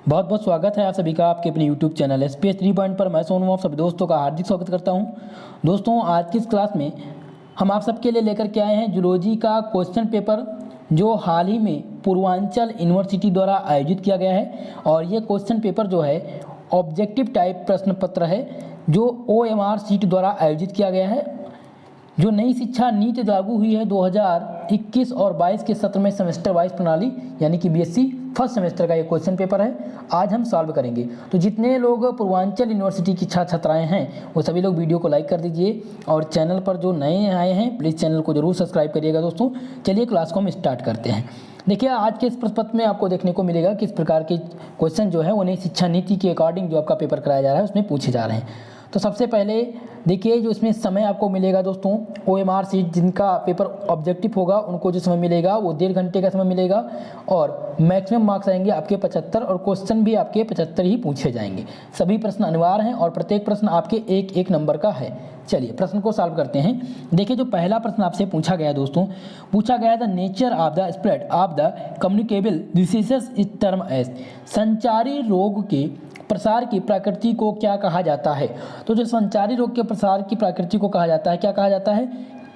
बहुत बहुत स्वागत है आप सभी का आपके अपने YouTube चैनल स्पेस 3 पॉइंट पर। मैं सोनू आप सभी दोस्तों का हार्दिक स्वागत करता हूं। दोस्तों, आज की इस क्लास में हम आप सबके लिए लेकर के आए हैं जूलॉजी का क्वेश्चन पेपर, जो हाल ही में पूर्वांचल यूनिवर्सिटी द्वारा आयोजित किया गया है। और ये क्वेश्चन पेपर जो है ऑब्जेक्टिव टाइप प्रश्न पत्र है, जो OMR शीट द्वारा आयोजित किया गया है। जो नई शिक्षा नीति लागू हुई है 2021 और 22 के सत्र में सेमेस्टर वाइज प्रणाली यानी कि BSc फर्स्ट सेमेस्टर का ये क्वेश्चन पेपर है, आज हम सॉल्व करेंगे। तो जितने लोग पूर्वांचल यूनिवर्सिटी की छात्र छात्राएं हैं वो सभी लोग वीडियो को लाइक कर दीजिए, और चैनल पर जो नए आए हैं प्लीज़ चैनल को जरूर सब्सक्राइब करिएगा। दोस्तों चलिए क्लास को हम स्टार्ट करते हैं। देखिए, आज के इस प्रश्न पत्र में आपको देखने को मिलेगा किस प्रकार के क्वेश्चन जो है वो नई शिक्षा नीति के अकॉर्डिंग जो आपका पेपर कराया जा रहा है उसमें पूछे जा रहे हैं। तो सबसे पहले देखिए, जो इसमें समय आपको मिलेगा दोस्तों, OMR शीट जिनका पेपर ऑब्जेक्टिव होगा उनको जो समय मिलेगा वो 1.5 घंटे का समय मिलेगा, और मैक्सिमम मार्क्स आएंगे आपके 75, और क्वेश्चन भी आपके 75 ही पूछे जाएंगे। सभी प्रश्न अनिवार्य हैं और प्रत्येक प्रश्न आपके एक एक नंबर का है। चलिए प्रश्न को सॉल्व करते हैं। देखिए, जो पहला प्रश्न आपसे पूछा गया दोस्तों, पूछा गया the nature of the spread of the communicable diseases is term as. संचारी रोग के प्रसार की प्रकृति को क्या कहा जाता है? तो जो संचारी रोग के प्रसार की प्रकृति को कहा जाता है, क्या कहा जाता है?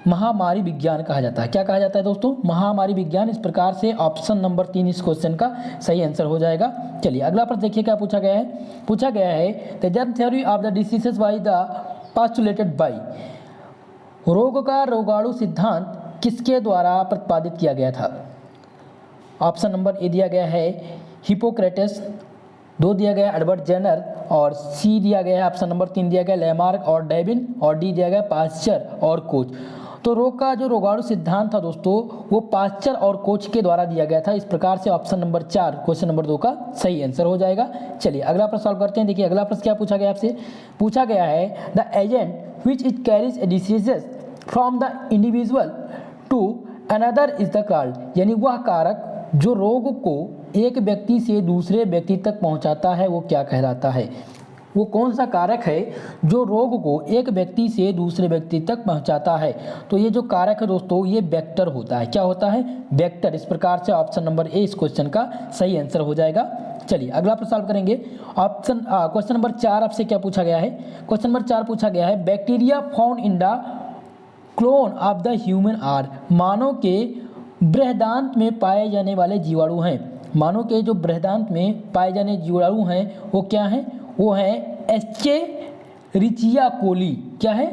महामारी विज्ञान कहा जाता है। क्या कहा जाता है दोस्तों? महामारी विज्ञान। इस प्रकार से ऑप्शन नंबर 3 इस क्वेश्चन का सही आंसर हो जाएगा। चलिए अगला प्रश्न देखिए क्या पूछा गया है। पूछा गया है the germ theory of the diseases by the postulated by. रोग का रोगाणु सिद्धांत किसके द्वारा प्रतिपादित किया गया था? ऑप्शन नंबर ए दिया गया है हिपोक्रेटस, 2 दिया गया एडवर्ड जेनर, और सी दिया गया है ऑप्शन नंबर 3 दिया गया लेमार्क और डेविन, और डी दिया गया पास्चर और कोच। तो रोग का जो रोगाणु सिद्धांत था दोस्तों वो पास्चर और कोच के द्वारा दिया गया था। इस प्रकार से ऑप्शन नंबर 4 क्वेश्चन नंबर 2 का सही आंसर हो जाएगा। चलिए अगला प्रश्न सॉल्व करते हैं। देखिए अगला प्रश्न क्या पूछा गया आपसे। पूछा गया है the agent which it carries a diseases from the individual to another is the called. यानी वह कारक जो रोग को एक व्यक्ति से दूसरे व्यक्ति तक पहुंचाता है वो क्या कहलाता है? वो कौन सा कारक है जो रोग को एक व्यक्ति से दूसरे व्यक्ति तक पहुंचाता है? तो ये जो कारक है दोस्तों ये वेक्टर होता है। क्या होता है? वेक्टर। इस प्रकार से ऑप्शन नंबर ए इस क्वेश्चन का सही आंसर हो जाएगा। चलिए अगला प्रश्न सॉल्व करेंगे। क्वेश्चन नंबर 4 आपसे क्या पूछा गया है। क्वेश्चन नंबर 4 पूछा गया है bacteria found in the colon of the human are. मानव के बृहदांत में पाए जाने वाले जीवाणु हैं। मानव के जो बृहदांत में पाए जाने जीवाणु हैं वो क्या हैं? वो है एस्चेरिचिया कोली। क्या है?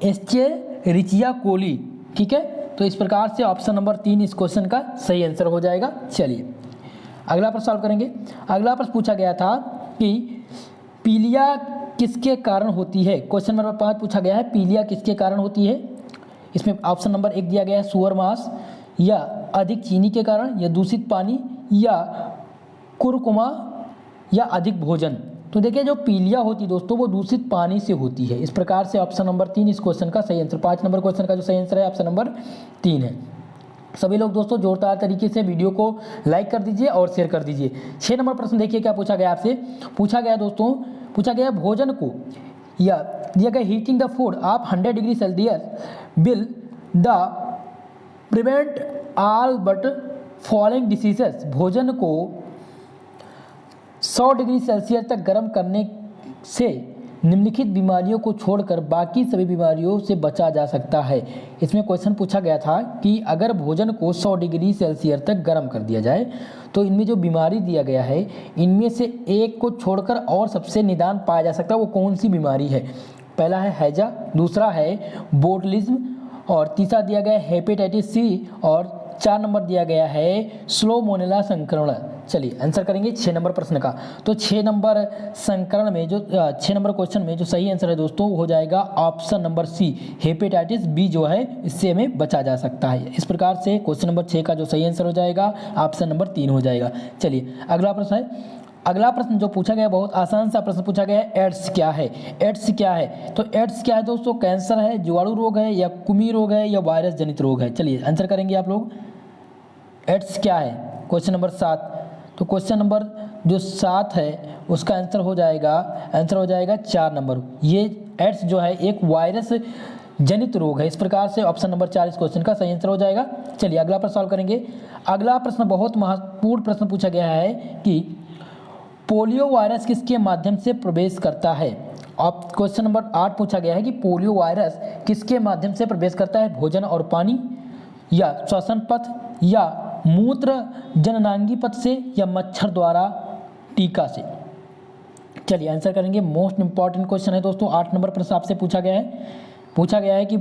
Escherichia coli. ठीक है, तो इस प्रकार से ऑप्शन नंबर 3 इस क्वेश्चन का सही आंसर हो जाएगा। चलिए अगला प्रश्न सॉल्व करेंगे। अगला प्रश्न पूछा गया था कि पीलिया किसके कारण होती है। क्वेश्चन नंबर 5 पूछा गया है पीलिया किसके कारण होती है। इसमें ऑप्शन नंबर 1 दिया गया है सुअर मांस, या अधिक चीनी के कारण, या दूषित पानी, या कुरकुमा, या अधिक भोजन। तो देखिए जो पीलिया होती है दोस्तों वो दूषित पानी से होती है। इस प्रकार से ऑप्शन नंबर 3 इस क्वेश्चन का सही आंसर। 5 नंबर क्वेश्चन का जो सही आंसर है ऑप्शन नंबर 3 है। सभी लोग दोस्तों जोरदार तरीके से वीडियो को लाइक कर दीजिए और शेयर कर दीजिए। 6 नंबर प्रश्न देखिए क्या पूछा गया आपसे। पूछा गया दोस्तों, पूछा गया भोजन को या दिया गया हीटिंग द फूड आप 100 degree Celsius will the prevent all but following diseases. भोजन को 100 डिग्री सेल्सियस तक गर्म करने से निम्नलिखित बीमारियों को छोड़कर बाकी सभी बीमारियों से बचा जा सकता है। इसमें क्वेश्चन पूछा गया था कि अगर भोजन को 100 डिग्री सेल्सियस तक गर्म कर दिया जाए तो इनमें जो बीमारी दिया गया है इनमें से एक को छोड़कर और सबसे निदान पाया जा सकता है। वो कौन सी बीमारी है? पहला है हैजा, दूसरा है बोटलिज्म, और तीसरा दिया गया है हेपेटाइटिस सी, और 4 नंबर दिया गया है स्लोमोनेला संक्रमण। चलिए आंसर करेंगे 6 नंबर प्रश्न का। तो 6 नंबर संक्रमण में जो 6 नंबर क्वेश्चन में जो सही आंसर है दोस्तों हो जाएगा option number C, hepatitis B जो है इससे हमें बचा जा सकता है। इस प्रकार से क्वेश्चन नंबर 6 का जो सही आंसर हो जाएगा ऑप्शन नंबर 3 हो जाएगा। चलिए अगला प्रश्न है। अगला प्रश्न जो पूछा गया बहुत आसान सा प्रश्न पूछा गया है एड्स क्या है। एड्स क्या है? तो एड्स क्या है दोस्तों? कैंसर है, जीवाणु रोग है, या कुमी रोग है, या वायरस जनित रोग है। चलिए आंसर करेंगे आप लोग। एड्स क्या है? Question number 7। तो क्वेश्चन नंबर जो 7 है उसका आंसर हो जाएगा 4 नंबर। ये एड्स जो है एक वायरस जनित रोग है। इस प्रकार से ऑप्शन नंबर 4 इस क्वेश्चन का सही आंसर हो जाएगा। चलिए अगला प्रश्न सॉल्व करेंगे। अगला प्रश्न बहुत महत्वपूर्ण प्रश्न पूछा गया है कि पोलियो वायरस किसके माध्यम से प्रवेश करता है? अब क्वेश्चन नंबर 8 पूछा गया है कि पोलियो वायरस किसके माध्यम से प्रवेश करता है? भोजन और पानी, या श्वसन पथ, या मूत्र जननांगी पथ से, या मच्छर द्वारा टीका से। चलिए आंसर करेंगे। मोस्ट इंपॉर्टेंट क्वेश्चन है दोस्तों। 8 नंबर प्रश्न आपसे पूछा गया है कि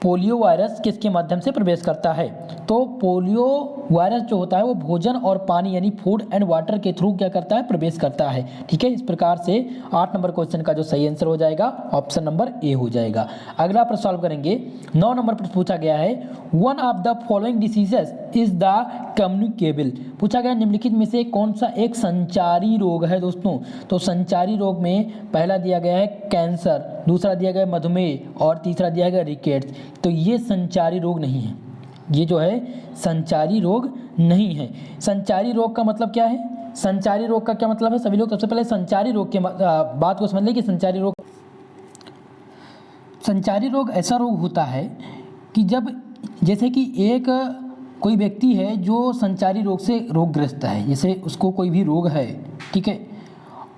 पोलियो वायरस किसके माध्यम से प्रवेश करता है? तो पोलियो वायरस जो होता है वो भोजन और पानी यानी फूड एंड वाटर के थ्रू क्या करता है? प्रवेश करता है। ठीक है, इस प्रकार से 8 नंबर क्वेश्चन का जो सही आंसर हो जाएगा ऑप्शन नंबर ए हो जाएगा। अगला प्रश्न सॉल्व करेंगे। 9 नंबर प्रश्न पूछा गया है, one of the following diseases is the communicable. पूछा गया निम्नलिखित में से कौन सा एक संचारी रोग है दोस्तों? तो संचारी रोग में पहला दिया गया है कैंसर, दूसरा दिया गया है मधुमेह और तीसरा दिया गया रिकेट्स। तो ये संचारी रोग नहीं है, ये जो है संचारी रोग नहीं है। संचारी रोग का मतलब क्या है? संचारी रोग का क्या मतलब है? सभी लोग सबसे पहले संचारी रोग के बात को समझ लें कि संचारी रोग ऐसा रोग होता है कि जब जैसे कि एक कोई व्यक्ति है जो संचारी रोग से रोगग्रस्त है, जैसे उसको कोई भी रोग है, ठीक है,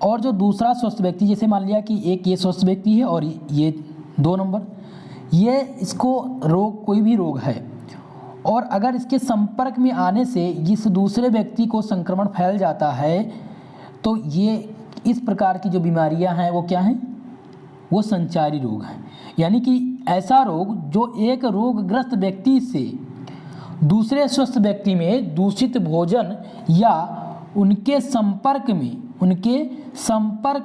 और जो दूसरा स्वस्थ व्यक्ति, जैसे मान लिया कि एक ये स्वस्थ व्यक्ति है और ये 2 नंबर, ये इसको रोग कोई भी रोग है और अगर इसके संपर्क में आने से इस दूसरे व्यक्ति को संक्रमण फैल जाता है तो ये इस प्रकार की जो बीमारियां हैं वो क्या हैं? वो संचारी रोग हैं। यानी कि ऐसा रोग जो एक रोगग्रस्त व्यक्ति से दूसरे स्वस्थ व्यक्ति में दूषित भोजन या उनके संपर्क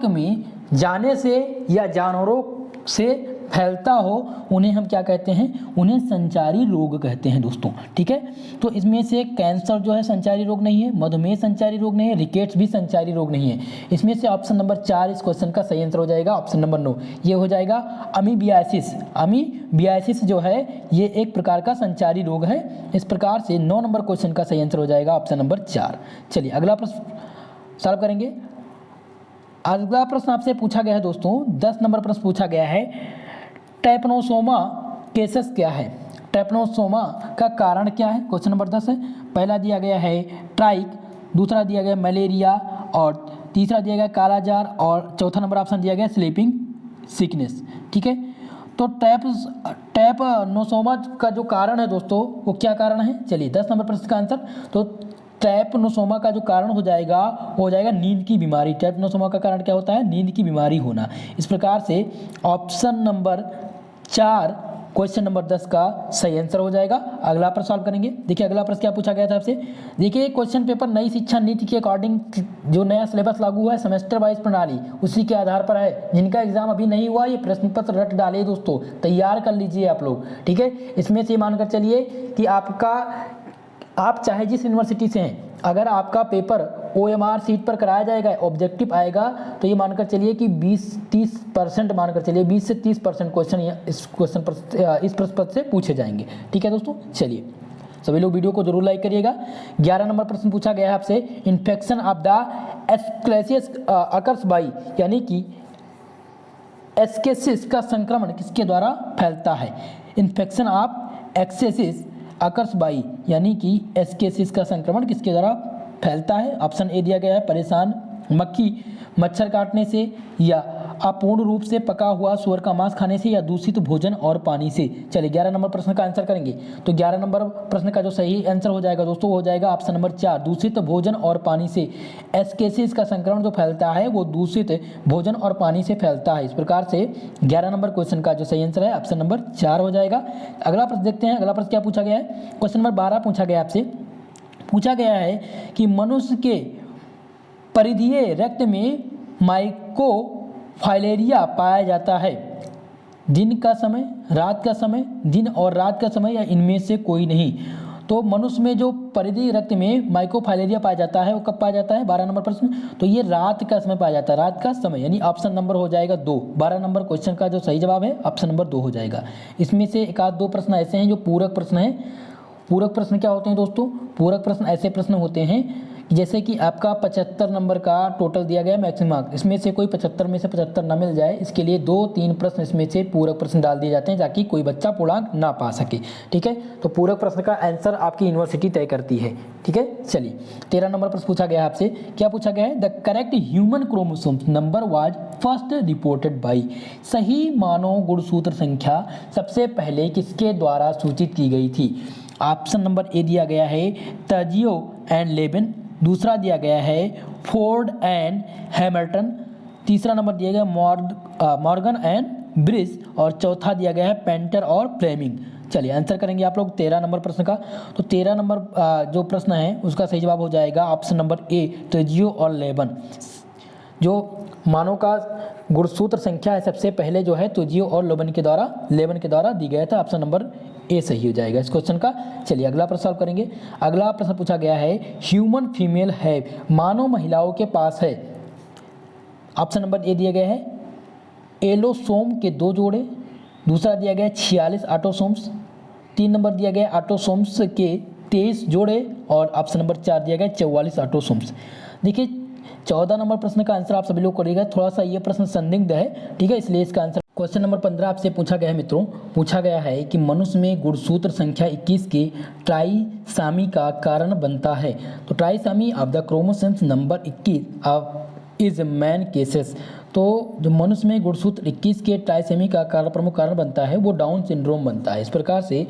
में जाने से या जानवरों से फैलता हो, उन्हें हम क्या कहते हैं? उन्हें संचारी रोग कहते हैं दोस्तों। ठीक है, तो इसमें से कैंसर जो है संचारी रोग नहीं है, मधुमेह संचारी रोग नहीं है, रिकेट्स भी संचारी रोग नहीं है। इसमें से ऑप्शन नंबर 4 इस क्वेश्चन का सही आंसर हो जाएगा। ऑप्शन नंबर 9 ये हो जाएगा। अमीबियासिस जो है ये एक प्रकार का संचारी रोग है। इस प्रकार से 9 नंबर क्वेश्चन का सही आंसर हो जाएगा ऑप्शन नंबर 4। चलिए अगला प्रश्न सॉल्व करेंगे। अगला प्रश्न आपसे पूछा गया है दोस्तों, 10 नंबर प्रश्न पूछा गया है, ट्रैपनोसोमा केसेस क्या है? ट्रैपनोसोमा का कारण क्या है? क्वेश्चन नंबर 10 है। पहला दिया गया है ट्राइक, दूसरा दिया गया मलेरिया और तीसरा दिया गया कालाजार और चौथा नंबर ऑप्शन दिया गया स्लीपिंग सिकनेस। ठीक है, तो ट्रैपनोसोमा का जो कारण है दोस्तों वो क्या कारण है? चलिए 10 नंबर प्रश्न का आंसर, तो ट्रैपनोसोमा का जो कारण हो जाएगा नींद की बीमारी। ट्रैपनोसोमा का कारण क्या होता है? नींद की बीमारी होना। इस प्रकार से ऑप्शन नंबर 4 क्वेश्चन नंबर 10 का सही आंसर हो जाएगा। अगला प्रश्न सॉल्व करेंगे। देखिए अगला प्रश्न क्या पूछा गया था आपसे। देखिए क्वेश्चन पेपर नई शिक्षा नीति के अकॉर्डिंग जो नया सिलेबस लागू हुआ है सेमेस्टर वाइज प्रणाली, उसी के आधार पर है। जिनका एग्जाम अभी नहीं हुआ ये प्रश्न पत्र रट डालिए दोस्तों, तैयार कर लीजिए आप लोग। ठीक है, इसमें से मानकर चलिए कि आप चाहे जिस यूनिवर्सिटी से हैं, अगर आपका पेपर OMR सीट पर कराया जाएगा, ऑब्जेक्टिव आएगा, तो ये मानकर चलिए कि 20-30% मानकर चलिए 20 से 30% क्वेश्चन इस प्रश्न पत्र से पूछे जाएंगे। ठीक है दोस्तों, चलिए सभी लोग वीडियो को जरूर लाइक करिएगा। 11 नंबर प्रश्न पूछा गया है आपसे, infection of the ascariasis occurs by, यानी कि एस्केसिस का संक्रमण किसके द्वारा फैलता है? Infection of ascariasis occurs by यानी कि एस्केसिस का संक्रमण किसके द्वारा फैलता है? ऑप्शन ए दिया गया है परेशान मक्खी मच्छर काटने से, या अपूर्ण रूप से पका हुआ सूअर का मांस खाने से, या दूषित भोजन और पानी से। चलिए 11 नंबर प्रश्न का आंसर करेंगे। तो 11 नंबर प्रश्न का जो सही आंसर हो जाएगा दोस्तों हो जाएगा ऑप्शन नंबर 4, दूषित भोजन और पानी से। एस्केसिस का संक्रमण जो फैलता है वो दूषित भोजन और पानी से फैलता है। इस प्रकार से 11 नंबर क्वेश्चन का जो सही आंसर है ऑप्शन नंबर 4 हो जाएगा। अगला प्रश्न देखते हैं। अगला प्रश्न क्या पूछा गया है? क्वेश्चन नंबर 12 पूछा गया आपसे, पूछा गया है कि मनुष्य के परिधीय रक्त में माइकोफाइलेरिया पाया जाता है। दिन का समय, रात का समय, दिन और रात का समय, या इनमें से कोई नहीं। तो मनुष्य में जो परिधीय रक्त में माइकोफाइलेरिया पाया जाता है वो कब पाया जाता है? 12 नंबर प्रश्न, तो ये रात का समय पाया जाता है। रात का समय यानी ऑप्शन नंबर हो जाएगा 2। 12 नंबर क्वेश्चन का जो सही जवाब है ऑप्शन नंबर 2 हो जाएगा। इसमें से एक आध दो प्रश्न ऐसे हैं जो पूरक प्रश्न हैं। पूरक प्रश्न क्या होते हैं दोस्तों? पूरक प्रश्न ऐसे प्रश्न होते हैं जैसे कि आपका 75 नंबर का टोटल दिया गया मैक्सिमम मार्क, इसमें से कोई 75 में से 75 ना मिल जाए, इसके लिए 2-3 प्रश्न इसमें से पूरक प्रश्न डाल दिए जाते हैं ताकि कोई बच्चा पूर्णांक ना पा सके। ठीक है, तो पूरक प्रश्न का आंसर आपकी यूनिवर्सिटी तय करती है। ठीक है, चलिए 13 नंबर प्रश्न पूछा गया आपसे, क्या पूछा गया है? The correct human chromosomes number was first reported by. सही मानव गुणसूत्र संख्या सबसे पहले किसके द्वारा सूचित की गई थी? ऑप्शन नंबर ए दिया गया है तजियो एंड लेबन, दूसरा दिया गया है फोर्ड एंड हैमिल्टन, तीसरा नंबर दिया गया मॉर्गन एंड ब्रिस, और चौथा दिया गया है पेंटर और फ्लेमिंग। चलिए आंसर करेंगे आप लोग 13 नंबर प्रश्न का। तो 13 नंबर जो प्रश्न है उसका सही जवाब हो जाएगा ऑप्शन नंबर ए तजियो और लेबन। जो मानव का गुणसूत्र संख्या है सबसे पहले जो है तजियो और लेबन के द्वारा दी गया था, ऑप्शन नंबर ए सही हो जाएगा इस क्वेश्चन का। चलिए अगला प्रश्न सॉल्व करेंगे। अगला प्रश्न पूछा गया है ह्यूमन फीमेल है, मानव महिलाओं के पास है। ऑप्शन नंबर ए दिया गया है एलोसोम के 2 जोड़े, दूसरा दिया गया है 46 ऑटोसोम्स, 3 नंबर दिया गया ऑटोसोम्स के 23 जोड़े, और ऑप्शन नंबर 4 दिया गया 44 ऑटोसोम्स। देखिए 14 नंबर प्रश्न का आंसर आप सभी लोग करिएगा, थोड़ा सा ये प्रश्न संदिग्ध है। ठीक है, इसलिए इसका आंसर क्वेश्चन नंबर 15 आपसे पूछा गया है मित्रों। पूछा गया है कि मनुष्य में गुणसूत्र संख्या 21 के ट्राइसामी का कारण बनता है। तो trisomy of the chromosomes number 21 is main cases. तो जो मनुष्य में गुणसूत्र 21 के ट्राइसेमी का प्रमुख कारण बनता है वो डाउन सिंड्रोम बनता है। इस प्रकार से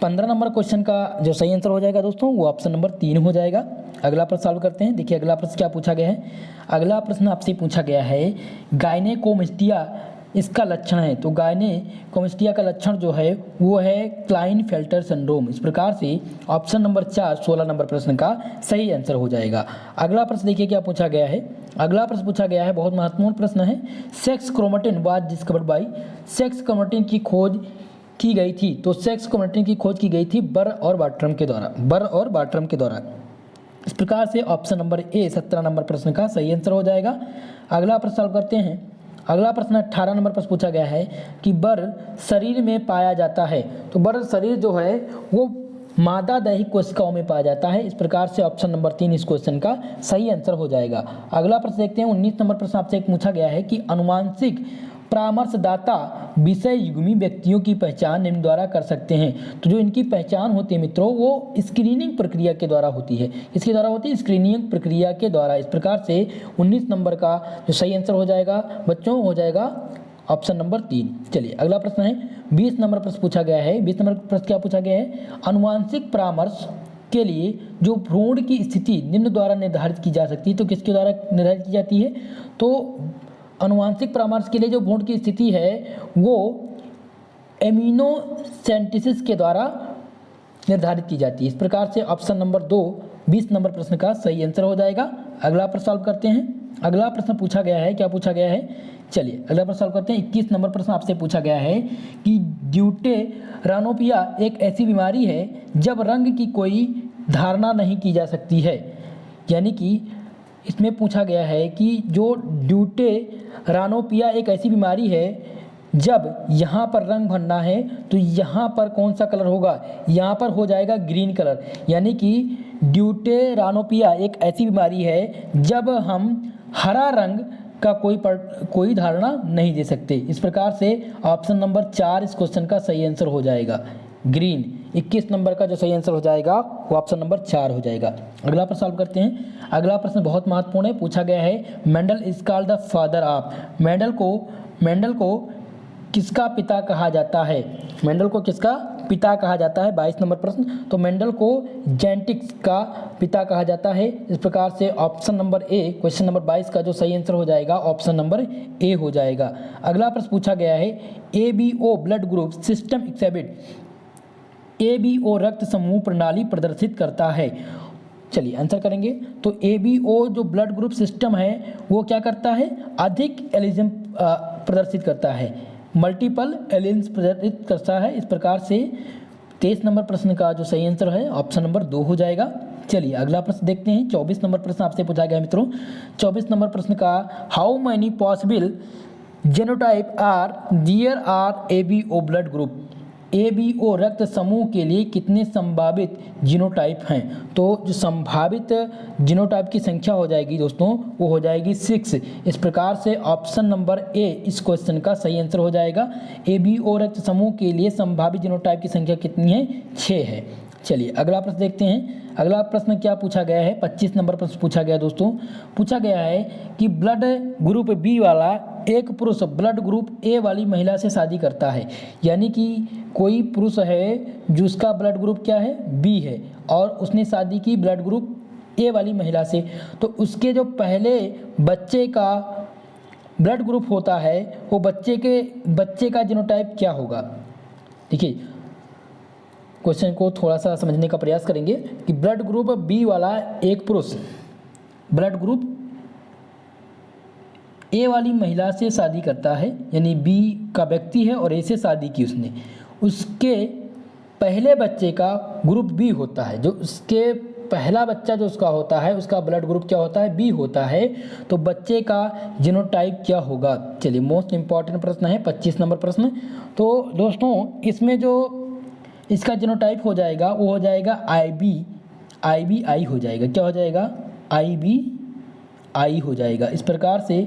15 नंबर क्वेश्चन का जो सही आंसर हो जाएगा दोस्तों वो ऑप्शन नंबर 3 हो जाएगा। अगला प्रश्न सॉल्व करते हैं। देखिए अगला प्रश्न क्या पूछा गया है। अगला प्रश्न आपसे पूछा गया है गायनेकोमेस्टिया इसका लक्षण है। तो गायनेकोमेस्टिया का लक्षण जो है वो है क्लाइनफेल्टर सिंड्रोम। इस प्रकार से ऑप्शन नंबर 4 16 नंबर प्रश्न का सही आंसर हो जाएगा। अगला प्रश्न देखिए क्या पूछा गया है। अगला प्रश्न पूछा गया है, बहुत महत्वपूर्ण प्रश्न है। Sex chromatin was discovered by. Sex chromatin की खोज की गई थी। तो सेक्स क्रोमेटिन की खोज की गई थी बर और बार्ट्रम के द्वारा। इस प्रकार से ऑप्शन नंबर ए 17 नंबर प्रश्न का सही आंसर हो जाएगा। अगला प्रश्न सॉल्व करते हैं। अगला प्रश्न 18 नंबर प्रश्न पूछा गया है कि बर शरीर में पाया जाता है। तो बर शरीर जो है वो मादा दैहिक कोशिकाओं में पाया जाता है। इस प्रकार से ऑप्शन नंबर 3 इस क्वेश्चन का सही आंसर हो जाएगा। अगला प्रश्न देखते हैं। 19 नंबर प्रश्न आपसे एक पूछा गया है कि अनुवांशिक परामर्शदाता विषय युग्मी व्यक्तियों की पहचान निम्न द्वारा कर सकते हैं। तो जो इनकी पहचान होती है मित्रों वो स्क्रीनिंग प्रक्रिया के द्वारा होती है। इसके द्वारा होती है स्क्रीनिंग प्रक्रिया के द्वारा। इस प्रकार से 19 नंबर का जो सही आंसर हो जाएगा बच्चों हो जाएगा ऑप्शन नंबर 3। चलिए अगला प्रश्न है 20 नंबर प्रश्न पूछा गया है। 20 नंबर प्रश्न क्या पूछा गया है, अनुवांशिक परामर्श के लिए जो भ्रूण की स्थिति निम्न द्वारा निर्धारित की जा सकती है। तो किसके द्वारा निर्धारित की जाती है, तो अनुवांशिक परामर्श के लिए जो भ्रूण की स्थिति है वो एमिनोसेंटेसिस के द्वारा निर्धारित की जाती है। इस प्रकार से ऑप्शन नंबर 2 20 नंबर प्रश्न का सही आंसर हो जाएगा। अगला प्रश्न सॉल्व करते हैं। अगला प्रश्न पूछा गया है, क्या पूछा गया है, चलिए अगला प्रश्न सॉल्व करते हैं। 21 नंबर प्रश्न आपसे पूछा गया है कि ड्यूटेरानोपिया एक ऐसी बीमारी है जब रंग की कोई धारणा नहीं की जा सकती है। यानी कि इसमें पूछा गया है कि जो ड्यूटेरानोपिया एक ऐसी बीमारी है जब यहाँ पर रंग भरना है तो यहाँ पर कौन सा कलर होगा, यहाँ पर हो जाएगा ग्रीन कलर। यानी कि ड्यूटेरानोपिया एक ऐसी बीमारी है जब हम हरा रंग का कोई धारणा नहीं दे सकते। इस प्रकार से ऑप्शन नंबर 4 इस क्वेश्चन का सही आंसर हो जाएगा ग्रीन। 21 नंबर का जो सही आंसर हो जाएगा वो ऑप्शन नंबर 4 हो जाएगा। अगला प्रश्न सॉल्व करते हैं। अगला प्रश्न बहुत महत्वपूर्ण है। पूछा गया है Mendel is called the father of. Mendel को किसका पिता कहा जाता है, मेंडल को किसका पिता कहा जाता है। 22 नंबर प्रश्न, तो मेंडल को जेनेटिक्स का पिता कहा जाता है। इस प्रकार से option number A question number 22 का जो सही आंसर हो जाएगा ऑप्शन नंबर ए हो जाएगा। अगला प्रश्न पूछा गया है ABO blood group system exhibit. ABO रक्त समूह प्रणाली प्रदर्शित करता है। चलिए आंसर करेंगे। तो ABO जो ब्लड ग्रुप सिस्टम है वो क्या करता है, अधिक एलिज्म प्रदर्शित करता है, मल्टीपल एलियंस प्रदर्शित करता है। इस प्रकार से 23 नंबर प्रश्न का जो सही आंसर है ऑप्शन नंबर 2 हो जाएगा। चलिए अगला प्रश्न देखते हैं। 24 नंबर प्रश्न आपसे पूछा गया मित्रों। 24 नंबर प्रश्न का how many possible genotype are there are ABO blood group. A B O रक्त समूह के लिए कितने संभावित जीनोटाइप हैं? तो जो संभावित जीनोटाइप की संख्या हो जाएगी दोस्तों वो हो जाएगी 6। इस प्रकार से ऑप्शन नंबर ए इस क्वेश्चन का सही आंसर हो जाएगा। ए बी ओ रक्त समूह के लिए संभावित जीनोटाइप की संख्या कितनी है? 6 है। चलिए अगला प्रश्न देखते हैं। अगला प्रश्न क्या पूछा गया है? 25 नंबर प्रश्न पूछा गया दोस्तों। पूछा गया है कि ब्लड ग्रुप बी वाला एक पुरुष ब्लड ग्रुप ए वाली महिला से शादी करता है। यानी कि कोई पुरुष है जिसका ब्लड ग्रुप क्या है? बी है, और उसने शादी की ब्लड ग्रुप ए वाली महिला से। तो उसके जो पहले बच्चे का ब्लड ग्रुप होता है वो बच्चे का जीनोटाइप क्या होगा? देखिए क्वेश्चन को थोड़ा सा समझने का प्रयास करेंगे कि ब्लड ग्रुप बी वाला एक पुरुष ब्लड ग्रुप ए वाली महिला से शादी करता है, यानी बी का व्यक्ति है और ए से शादी की उसने। उसके पहले बच्चे का ग्रुप बी होता है, जो उसके पहला बच्चा जो उसका होता है उसका ब्लड ग्रुप क्या होता है? बी होता है। तो बच्चे का जीनोटाइप क्या होगा? चलिए मोस्ट इंपॉर्टेंट प्रश्न है 25 नंबर प्रश्न। तो दोस्तों इसमें जो इसका जीनोटाइप हो जाएगा वो हो जाएगा आई हो जाएगा। क्या हो जाएगा? आई हो जाएगा। इस प्रकार से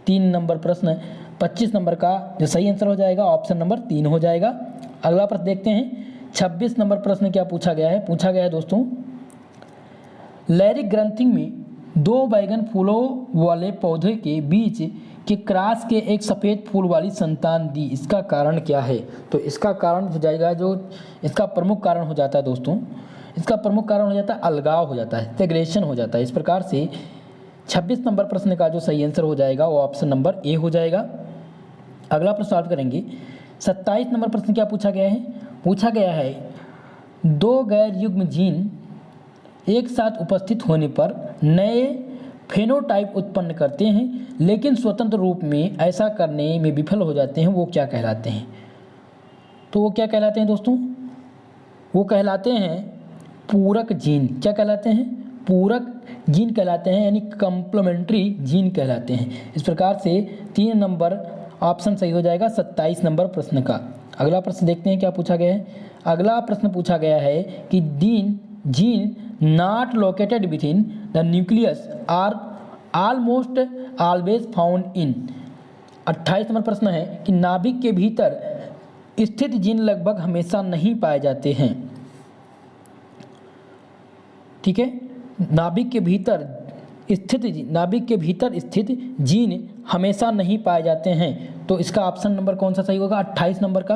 3 नंबर प्रश्न 25 नंबर का जो सही आंसर हो जाएगा ऑप्शन नंबर 3 हो जाएगा। अगला प्रश्न देखते हैं। 26 नंबर प्रश्न क्या पूछा गया है? पूछा गया है दोस्तों, लैरिक ग्रंथि में 2 बैगन फूलों वाले पौधे के बीच के क्रॉस के एक सफ़ेद फूल वाली संतान दी, इसका कारण क्या है? तो इसका कारण हो जाएगा, जो इसका प्रमुख कारण हो जाता है दोस्तों, इसका प्रमुख कारण हो जाता है अलगाव हो जाता है, सेग्रेगेशन हो जाता है। इस प्रकार से 26 नंबर प्रश्न का जो सही आंसर हो जाएगा वो ऑप्शन नंबर ए हो जाएगा। अगला प्रश्न सॉल्व करेंगे। 27 नंबर प्रश्न क्या पूछा गया है? पूछा गया है 2 गैर युग्म जीन एक साथ उपस्थित होने पर नए फेनोटाइप उत्पन्न करते हैं, लेकिन स्वतंत्र रूप में ऐसा करने में विफल हो जाते हैं, वो क्या कहलाते हैं? तो वो क्या कहलाते हैं दोस्तों? वो कहलाते हैं पूरक जीन। क्या कहलाते हैं? पूरक जीन कहलाते हैं, यानी कम्प्लीमेंट्री जीन कहलाते हैं। इस प्रकार से 3 नंबर ऑप्शन सही हो जाएगा 27 नंबर प्रश्न का। अगला प्रश्न देखते हैं क्या पूछा गया है। अगला प्रश्न पूछा गया है कि gene not located within the nucleus are almost always found in। 28 number प्रश्न है कि नाभिक के भीतर स्थित जीन लगभग हमेशा नहीं पाए जाते हैं। ठीक है, नाभिक के भीतर स्थित जीन हमेशा नहीं पाए जाते हैं। तो इसका ऑप्शन नंबर कौन सा सही होगा? 28 नंबर का।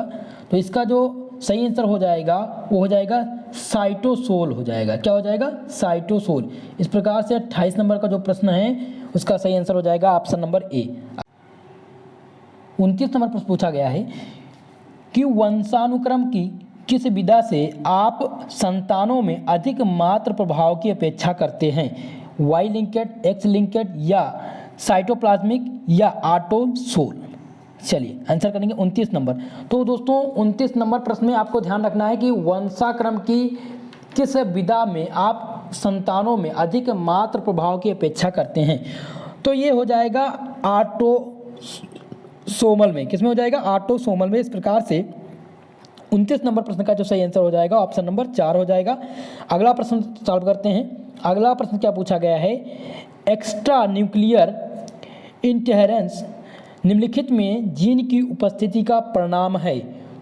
तो इसका जो सही आंसर हो जाएगा वो हो जाएगा साइटोसोल हो जाएगा। क्या हो जाएगा? साइटोसोल। इस प्रकार से 28 नंबर का जो प्रश्न है उसका सही आंसर हो जाएगा ऑप्शन नंबर ए। 29 नंबर प्रश्न पूछा गया है कि वंशानुक्रम की किस विधा से आप संतानों में अधिक मात्र प्रभाव की अपेक्षा करते हैं? वाई लिंकेड, एक्स लिंकेड या साइटोप्लाज्मिक या ऑटोसोल? चलिए आंसर करेंगे 29 नंबर। तो दोस्तों 29 नंबर प्रश्न में आपको ध्यान रखना है कि वंशाक्रम की किस विधा में आप संतानों में अधिक मात्र प्रभाव की अपेक्षा करते हैं? तो ये हो जाएगा ऑटोसोमल में। किस में हो जाएगा? ऑटोसोमल में। इस प्रकार से 29 नंबर प्रश्न का जो सही आंसर हो जाएगा ऑप्शन नंबर 4 हो जाएगा। अगला प्रश्न सॉल्व करते हैं। अगला प्रश्न क्या पूछा गया है? एक्स्ट्रा न्यूक्लियर इंटहेरेंस निम्नलिखित में जीन की उपस्थिति का परिणाम है।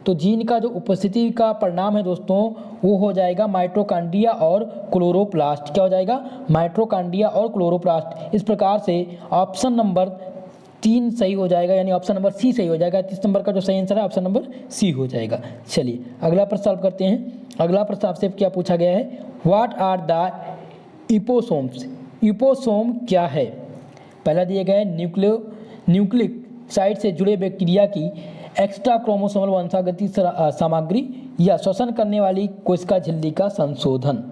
तो जीन का जो उपस्थिति का परिणाम है दोस्तों वो हो जाएगा माइटोकॉन्ड्रिया और क्लोरोप्लास्ट। क्या हो जाएगा? माइटोकॉन्ड्रिया और क्लोरोप्लास्ट। इस प्रकार से ऑप्शन नंबर 3 सही हो जाएगा, यानी ऑप्शन नंबर सी सही हो जाएगा। 30 नंबर का जो सही आंसर है ऑप्शन नंबर सी हो जाएगा। चलिए अगला प्रश्न सॉल्व करते हैं। अगला प्रश्न आपसे क्या पूछा गया है? What are the episomes? Episome क्या है? पहला दिया गया है न्यूक्लिक साइट से जुड़े बैक्टीरिया की एक्स्ट्रा क्रोमोसोमल वंशागति सामग्री या श्वसन करने वाली कोशिका झिल्ली का संशोधन।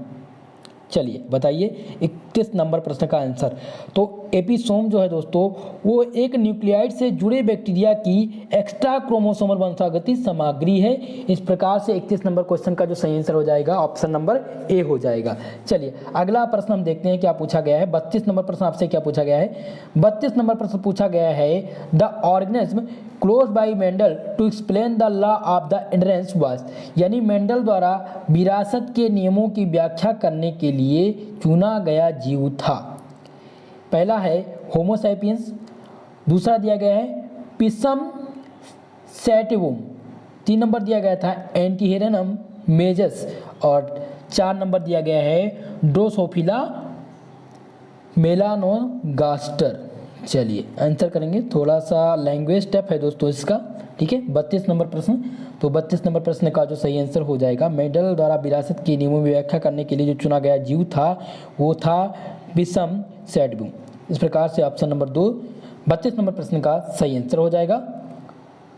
चलिए बताइए 31 नंबर प्रश्न का आंसर। तो एपिसोम जो है दोस्तों वो एक न्यूक्लियाइड से जुड़े बैक्टीरिया की एक्स्ट्रा क्रोमोसोमल वंशागति सामग्री है। इस प्रकार से 31 नंबर क्वेश्चन का जो सही आंसर हो जाएगा ऑप्शन नंबर ए हो जाएगा। चलिए अगला प्रश्न हम देखते हैं क्या पूछा गया है। 32 नंबर प्रश्न आपसे क्या पूछा गया है? 32 नंबर प्रश्न पूछा गया है द ऑर्गेनिज्म क्लोज by Mendel to explain the law of the inheritance was, यानी मेंडल द्वारा विरासत के नियमों की व्याख्या करने के लिए चुना गया जीव था। पहला है होमो सैपियंस, दूसरा दिया गया है पिसम सैटिवम, 3 नंबर दिया गया था एंटीहेरेनम मेजस और 4 नंबर दिया गया है ड्रोसोफिला मेलानोगास्टर। चलिए आंसर करेंगे, थोड़ा सा लैंग्वेज स्टेप है दोस्तों इसका, ठीक है। 32 नंबर प्रश्न, तो 32 नंबर प्रश्न का जो सही आंसर हो जाएगा मेंडल द्वारा विरासत के नियमों में व्याख्या करने के लिए जो चुना गया जीव था वो था पिसम सैटिवम। इस प्रकार से ऑप्शन नंबर 2 32 नंबर प्रश्न का सही आंसर हो जाएगा।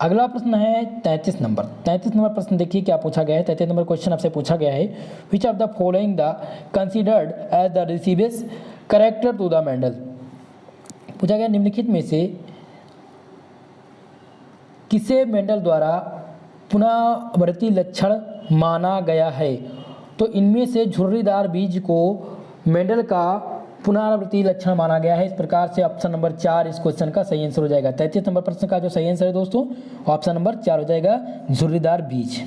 अगला प्रश्न है 33 नंबर। 33 नंबर प्रश्न देखिए क्या पूछा गया है। 33 नंबर क्वेश्चन आपसे पूछा गया है, which of the following the considered as the recessive character to the Mendel. पूछा गया निम्नलिखित में से किसे मेंडल द्वारा पुनरावृत्ति लक्षण माना गया है। तो इनमें से झुर्रीदार बीज को मेंडल का पुनरावृत्ति लक्षण माना गया है। इस प्रकार से ऑप्शन नंबर 4 इस क्वेश्चन का सही आंसर हो जाएगा। 33 नंबर प्रश्न का जो सही आंसर है दोस्तों ऑप्शन नंबर 4 हो जाएगा, झुर्रीदार बीज।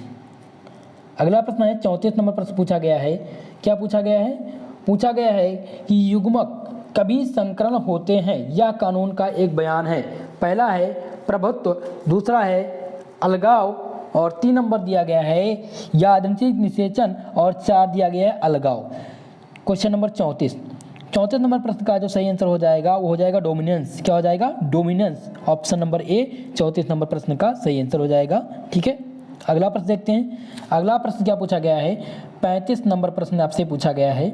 अगला प्रश्न है 34 नंबर प्रश्न पूछा गया है, क्या पूछा गया है। पूछा गया है कि युग्मक कभी संकरण होते हैं, यह कानून का एक बयान है। पहला है प्रभुत्व, दूसरा है अलगाव और 3 नंबर दिया गया है यादृच्छिक निषेचन और 4 दिया गया है अलगाव। क्वेश्चन नंबर 34 नंबर प्रश्न का जो सही आंसर हो जाएगा वो हो जाएगा डोमिनेंस। क्या हो जाएगा, dominance. Option number A 34 number प्रश्न का सही आंसर हो जाएगा, ठीक है। अगला प्रश्न देखते हैं। अगला प्रश्न क्या पूछा गया है, 35 नंबर प्रश्न आपसे पूछा गया है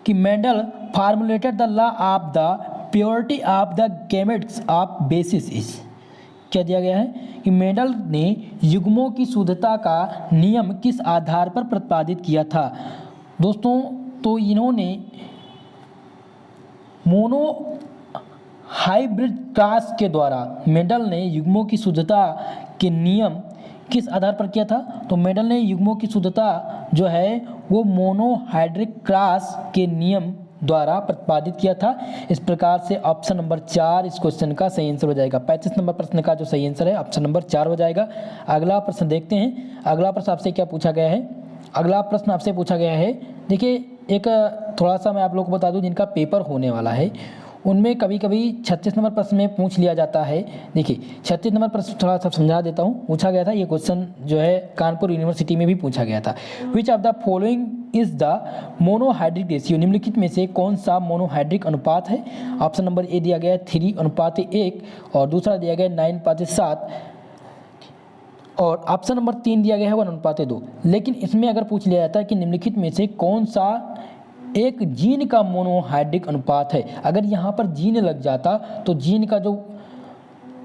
कि Mendel formulated the law of the purity of the gametes of basis is. क्या दिया गया है कि मेंडल ने युग्मों की शुद्धता का नियम किस आधार पर प्रतिपादित किया था। दोस्तों तो इन्होंने मोनो हाइब्रिड क्रॉस के द्वारा मेंडल ने युग्मों की शुद्धता के नियम किस आधार पर किया था। तो मेंडल ने युग्मों की शुद्धता जो है वो मोनोहाइड्रिक क्रॉस के नियम द्वारा प्रतिपादित किया था। इस प्रकार से ऑप्शन नंबर 4 इस क्वेश्चन का सही आंसर हो जाएगा। 35 नंबर प्रश्न का जो सही आंसर है ऑप्शन नंबर 4 हो जाएगा। अगला प्रश्न देखते हैं। अगला प्रश्न आपसे क्या पूछा गया है। अगला प्रश्न आपसे पूछा गया है, देखिए एक थोड़ा सा मैं आप लोग को बता दूं जिनका पेपर होने वाला है उनमें कभी कभी 36 नंबर प्रश्न में पूछ लिया जाता है। देखिए 36 नंबर प्रश्न थोड़ा सा समझा देता हूँ। पूछा गया था ये क्वेश्चन जो है कानपुर यूनिवर्सिटी में भी पूछा गया था। विच of the following is the monohydric ratio, निम्नलिखित में से कौन सा मोनोहाइड्रिक अनुपात है। ऑप्शन नंबर ए दिया गया है 3:1 और दूसरा दिया गया है 9:7 और ऑप्शन नंबर 3 दिया गया है 1:2। लेकिन इसमें अगर पूछ लिया जाता है कि निम्नलिखित में से कौन सा एक जीन का मोनोहाइड्रिक अनुपात है, अगर यहाँ पर जीन लग जाता तो जीन का जो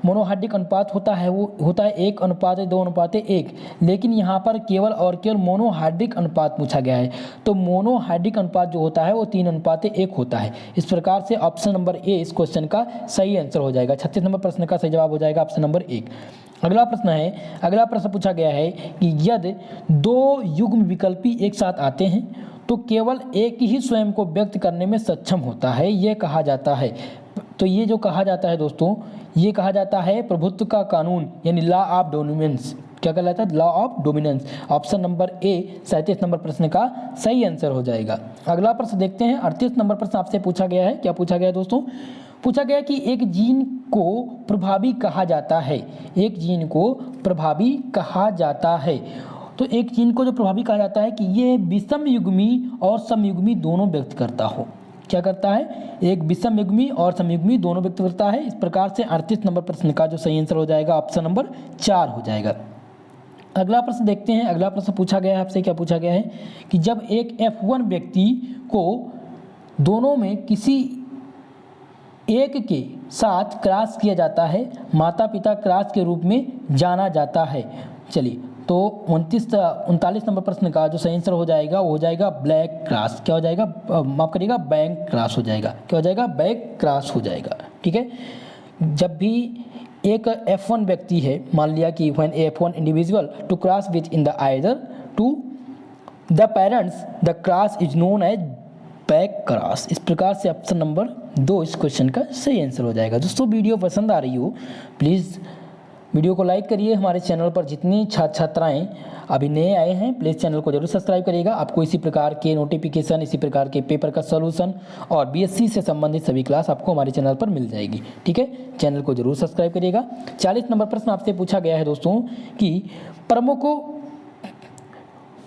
मोनोहाइड्रिक अनुपात होता है वो होता है 1:2:1। लेकिन यहाँ पर केवल और केवल मोनोहाइड्रिक अनुपात पूछा गया है, तो मोनोहाइड्रिक अनुपात जो होता है वो 3:1 होता है। इस प्रकार से ऑप्शन नंबर ए इस क्वेश्चन का सही आंसर हो जाएगा। 36 नंबर प्रश्न का सही जवाब हो जाएगा ऑप्शन नंबर 1। अगला प्रश्न है, अगला प्रश्न पूछा गया है कि यदि 2 युग्म विकल्पी एक साथ आते हैं तो केवल एक ही स्वयं को व्यक्त करने में सक्षम होता है, ये कहा जाता है। तो ये जो कहा जाता है दोस्तों, ये कहा जाता है प्रभुत्व का कानून यानी लॉ ऑफ डोमिनेंस। क्या कहलाता है, law of dominance. Option number A 37 number प्रश्न का सही आंसर हो जाएगा। अगला प्रश्न देखते हैं। 38 नंबर प्रश्न आपसे पूछा गया है। क्या पूछा गया है दोस्तों, पूछा गया कि एक जीन को प्रभावी कहा जाता है। एक जीन को प्रभावी कहा जाता है, तो एक जीन को जो प्रभावी कहा जाता है कि ये विषम युग्मी और समयुग्मी दोनों व्यक्त करता हो। क्या करता है, एक विषम युग्मी और समयुग्मी दोनों व्यक्त करता है। इस प्रकार से 38 नंबर प्रश्न का जो सही आंसर हो जाएगा ऑप्शन नंबर 4 हो जाएगा। अगला प्रश्न देखते हैं। अगला प्रश्न पूछा गया है आपसे, क्या पूछा गया है कि जब एक F1 व्यक्ति को दोनों में किसी एक के साथ क्रॉस किया जाता है, माता पिता क्रॉस के रूप में जाना जाता है। चलिए तो 39 नंबर प्रश्न का जो सही आंसर हो जाएगा वो हो जाएगा ब्लैक क्रॉस। क्या हो जाएगा, माफ करिएगा, बैंक क्रॉस हो जाएगा। क्या हो जाएगा, बैंक क्रॉस हो जाएगा, ठीक है। जब भी एक F1 व्यक्ति है, मान लिया कि when F1 individual to cross which in the either to the parents the cross is known as back cross. इस प्रकार से ऑप्शन नंबर 2 इस क्वेश्चन का सही आंसर हो जाएगा। दोस्तों वीडियो पसंद आ रही हो प्लीज़ वीडियो को लाइक करिए। हमारे चैनल पर जितनी छात्र छात्राएँ अभी नए आए हैं प्लीज़ चैनल को जरूर सब्सक्राइब करिएगा। आपको इसी प्रकार के नोटिफिकेशन, इसी प्रकार के पेपर का सॉल्यूशन और बीएससी से संबंधित सभी क्लास आपको हमारे चैनल पर मिल जाएगी। ठीक है, चैनल को जरूर सब्सक्राइब करिएगा। 40 नंबर प्रश्न आपसे पूछा गया है दोस्तों कि प्रमुख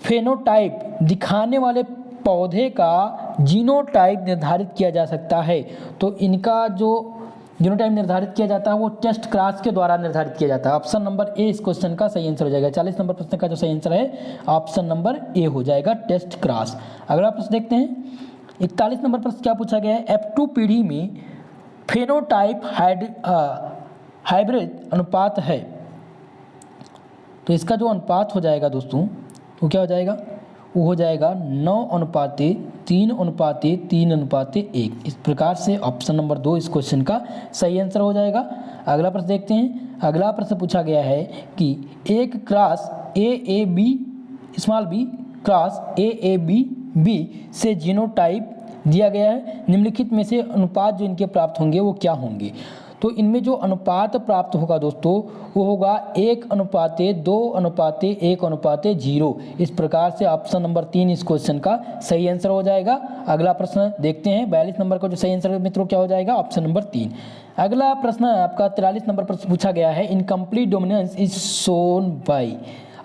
फेनोटाइप दिखाने वाले पौधे का जीनोटाइप निर्धारित किया जा सकता है। तो इनका जो जीनोटाइप निर्धारित किया जाता है वो टेस्ट क्रॉस के द्वारा निर्धारित किया जाता है। ऑप्शन नंबर ए इस क्वेश्चन का सही आंसर हो जाएगा। 40 नंबर प्रश्न का जो सही आंसर है ऑप्शन नंबर ए हो जाएगा, टेस्ट क्रॉस। अगला प्रश्न देखते हैं। 41 नंबर प्रश्न क्या पूछा गया है, F2 पीढ़ी में फेनोटाइप हाइब्रिड अनुपात है। तो इसका जो अनुपात हो जाएगा दोस्तों वो क्या हो जाएगा, वो हो जाएगा 9:3:3:3:1। इस प्रकार से ऑप्शन नंबर 2 इस क्वेश्चन का सही आंसर हो जाएगा। अगला प्रश्न देखते हैं। अगला प्रश्न पूछा गया है कि एक cross AAB small b cross AAB से जीनोटाइप दिया गया है। निम्नलिखित में से अनुपात जो इनके प्राप्त होंगे वो क्या होंगे। तो इनमें जो अनुपात प्राप्त होगा दोस्तों वो होगा 1:2:1:0। इस प्रकार से ऑप्शन नंबर 3 इस क्वेश्चन का सही आंसर हो जाएगा। अगला प्रश्न देखते हैं। 42 नंबर का जो सही आंसर मित्रों क्या हो जाएगा, ऑप्शन नंबर 3। अगला प्रश्न आपका 43 नंबर प्रश्न पूछा गया है, incomplete dominance is shown by.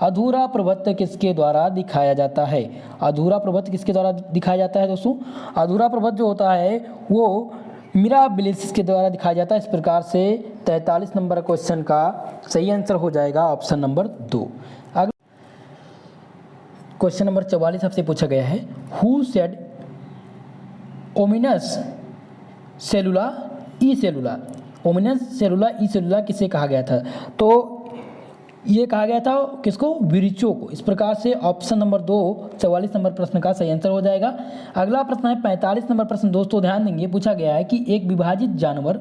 अधूरा प्रभुत्व किसके द्वारा दिखाया जाता है। अधूरा प्रभुत्व किसके द्वारा दिखाया जाता है दोस्तों, अधूरा प्रभुत्व जो होता है वो मिराबिलिस के द्वारा दिखाया जाता है। इस प्रकार से 43 नंबर क्वेश्चन का सही आंसर हो जाएगा ऑप्शन नंबर 2। अगला क्वेश्चन नंबर 44 आपसे पूछा गया है, who said omnis cellula e cellula. Omnis cellula e cellula किसे कहा गया था। तो ये कहा गया था किसको, विरिचो को। इस प्रकार से ऑप्शन नंबर 2 44 नंबर प्रश्न का सही आंसर हो जाएगा। अगला प्रश्न है 45 नंबर प्रश्न दोस्तों ध्यान देंगे। पूछा गया है कि एक विभाजित जानवर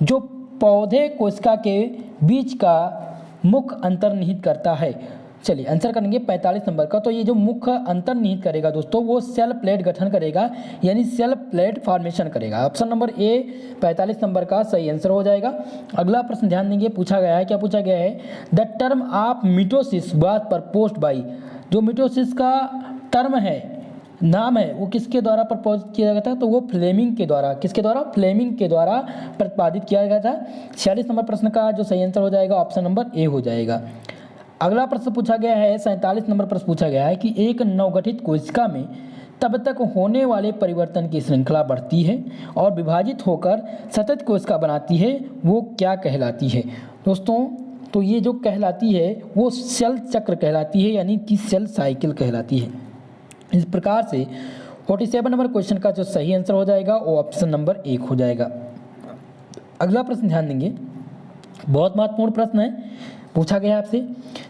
जो पौधे कोशिका के बीच का मुख्य अंतर निहित करता है। चलिए आंसर करेंगे 45 नंबर का। तो ये जो मुख्य अंतर निहित करेगा दोस्तों वो सेल प्लेट गठन करेगा, यानी सेल प्लेट फॉर्मेशन करेगा। ऑप्शन नंबर ए 45 नंबर का सही आंसर हो जाएगा। अगला प्रश्न ध्यान देंगे। पूछा गया है, क्या पूछा गया है, the term of mitosis was proposed by. जो मिटोसिस का टर्म है, नाम है, वो किसके द्वारा प्रपोज किया गया था। तो वो फ्लेमिंग के द्वारा, किसके द्वारा, फ्लेमिंग के द्वारा प्रतिपादित किया गया था। 46 नंबर प्रश्न का जो सही आंसर हो जाएगा ऑप्शन नंबर ए हो जाएगा। अगला प्रश्न पूछा गया है 47 नंबर प्रश्न पूछा गया है कि एक नवगठित कोशिका में तब तक होने वाले परिवर्तन की श्रृंखला बढ़ती है और विभाजित होकर सतत कोशिका बनाती है, वो क्या कहलाती है। दोस्तों तो ये जो कहलाती है वो सेल चक्र कहलाती है, यानी कि सेल साइकिल कहलाती है। इस प्रकार से 47 नंबर क्वेश्चन का जो सही आंसर हो जाएगा वो ऑप्शन नंबर 1 हो जाएगा। अगला प्रश्न ध्यान देंगे, बहुत महत्वपूर्ण प्रश्न है। पूछा गया आपसे,